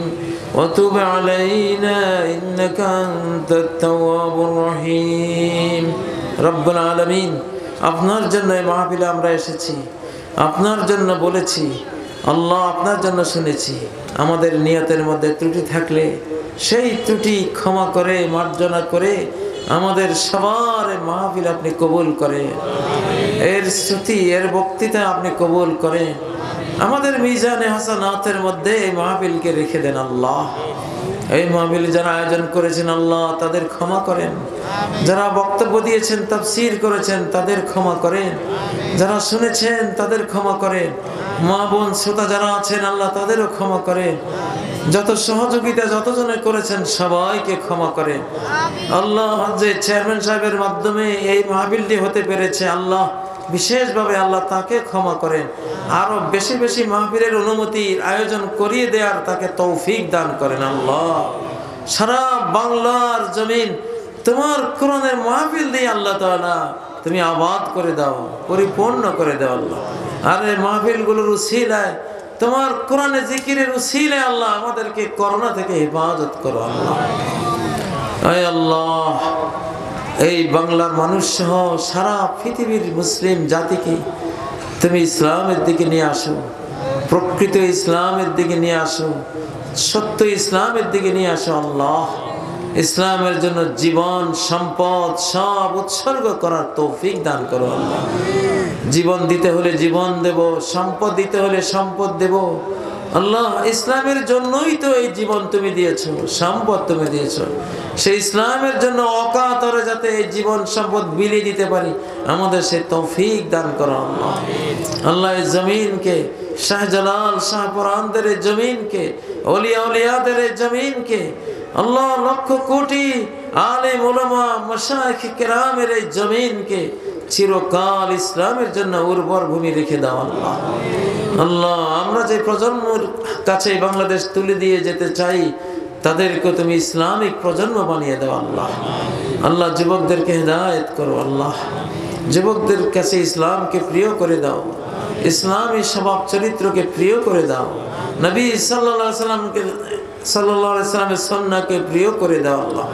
ওয়া তুব আলাইনা ইন্নাকা আনতাত তাওয়াবুর রহিম। রব্বুল আলামিন, আপনার জন্য এই মাহফিলে আমরা এসেছি, আপনার জন্য বলেছি, আল্লাহ আপনার জন্য শুনেছি। আমাদের নিয়তের মধ্যে ত্রুটি থাকলে সেই ত্রুটি ক্ষমা করে, মার্জনা করে আমাদের সবার মাহফিল আপনি কবুল করে, এর শ্রুতি, এর বক্তৃতা আপনি কবুল করে, আমাদের মিজানে হাসানাতের মধ্যে এই মাহফিলকে রেখে দেন আল্লাহ। এই মাহফিল যারা আয়োজন করেছেন আল্লাহ তাদের ক্ষমা করেন, যারা বক্তব্য দিয়েছেন, তাফসীর করেছেন তাদের ক্ষমা করেন, যারা শুনেছেন তাদের ক্ষমা করেন, মা বোন শ্রোতা যারা আছেন আল্লাহ তাদেরও ক্ষমা করেন, যত সহযোগিতা যতজনে করেছেন সবাইকে ক্ষমা করেন আল্লাহ। যে চেয়ারম্যান সাহেবের মাধ্যমে এই মাহফিলটি হতে পেরেছে আল্লাহ, বিশেষভাবে আল্লাহ তাকে ক্ষমা করেন, আরো বেশি বেশি মাহফিলের অনুমতির আয়োজন করিয়ে দেওয়ার তাকে তৌফিক দান করেন আল্লাহ। সারা বাংলার জমিন তোমার কোরআনের মাহফিল দিয়ে আল্লাহ তাআলা তুমি আবাদ করে দাও, পরিপূর্ণ করে দাও আল্লাহ। আর এই মাহফিলগুলোর উসিলায়, তোমার কোরআনে জিকিরের উসিলায় আল্লাহ আমাদেরকে করোনা থেকে হেফাজত করো আল্লাহ। আয় আল্লাহ, এই বাংলার মানুষ সহ সারা পৃথিবীর মুসলিম জাতিকে তুমি ইসলামের দিকে নিয়ে আসো, প্রকৃত ইসলামের দিকে নিয়ে আসো, সত্য ইসলামের দিকে নিয়ে আসো আল্লাহ। ইসলামের জন্য জীবন সম্পদ সব উৎসর্গ করার তৌফিক দান করো আল্লাহ। জীবন দিতে হলে জীবন দেব, সম্পদ দিতে হলে সম্পদ দেব আল্লাহ। ইসলামের জন্যই তো এই জীবন তুমি দিয়েছো, সম্পদ তুমি দিয়েছো। সেই ইসলামের জন্য অকাতরে যাতে এই জীবন সম্পদ বিলিয়ে দিতে পারি, আমাদের সে তৌফিক দান করো আল্লাহ। আল্লাহ এই জমিনকে, শাহজালাল শাহপুরানদের এই জমিনকে, ওলিয়া উলিয়াদের এই জমিনকে আল্লাহ, লক্ষ কোটি আলেম ওলামা মাশায়েখ কেরামের এই জমিনকে চিরকাল ইসলামের জন্য উর্বর ভূমি রেখে দাও আল্লাহ। আল্লাহ, আমরা যে প্রজন্মের কাছে বাংলাদেশ তুলে দিয়ে যেতে চাই, তাদেরকে তুমি ইসলামিক প্রজন্ম বানিয়ে দাও আল্লাহ। আল্লাহ, যুবকদেরকে হেদায়েত করো আল্লাহ। যুবকদের কাছে ইসলামকে প্রিয় করে দাও, ইসলামী স্বভাব চরিত্রকে প্রিয় করে দাও, নবী সাল্লাল্লাহু আলাইহি সাল্লামের সুন্নাহকে প্রিয় করে দাও আল্লাহ।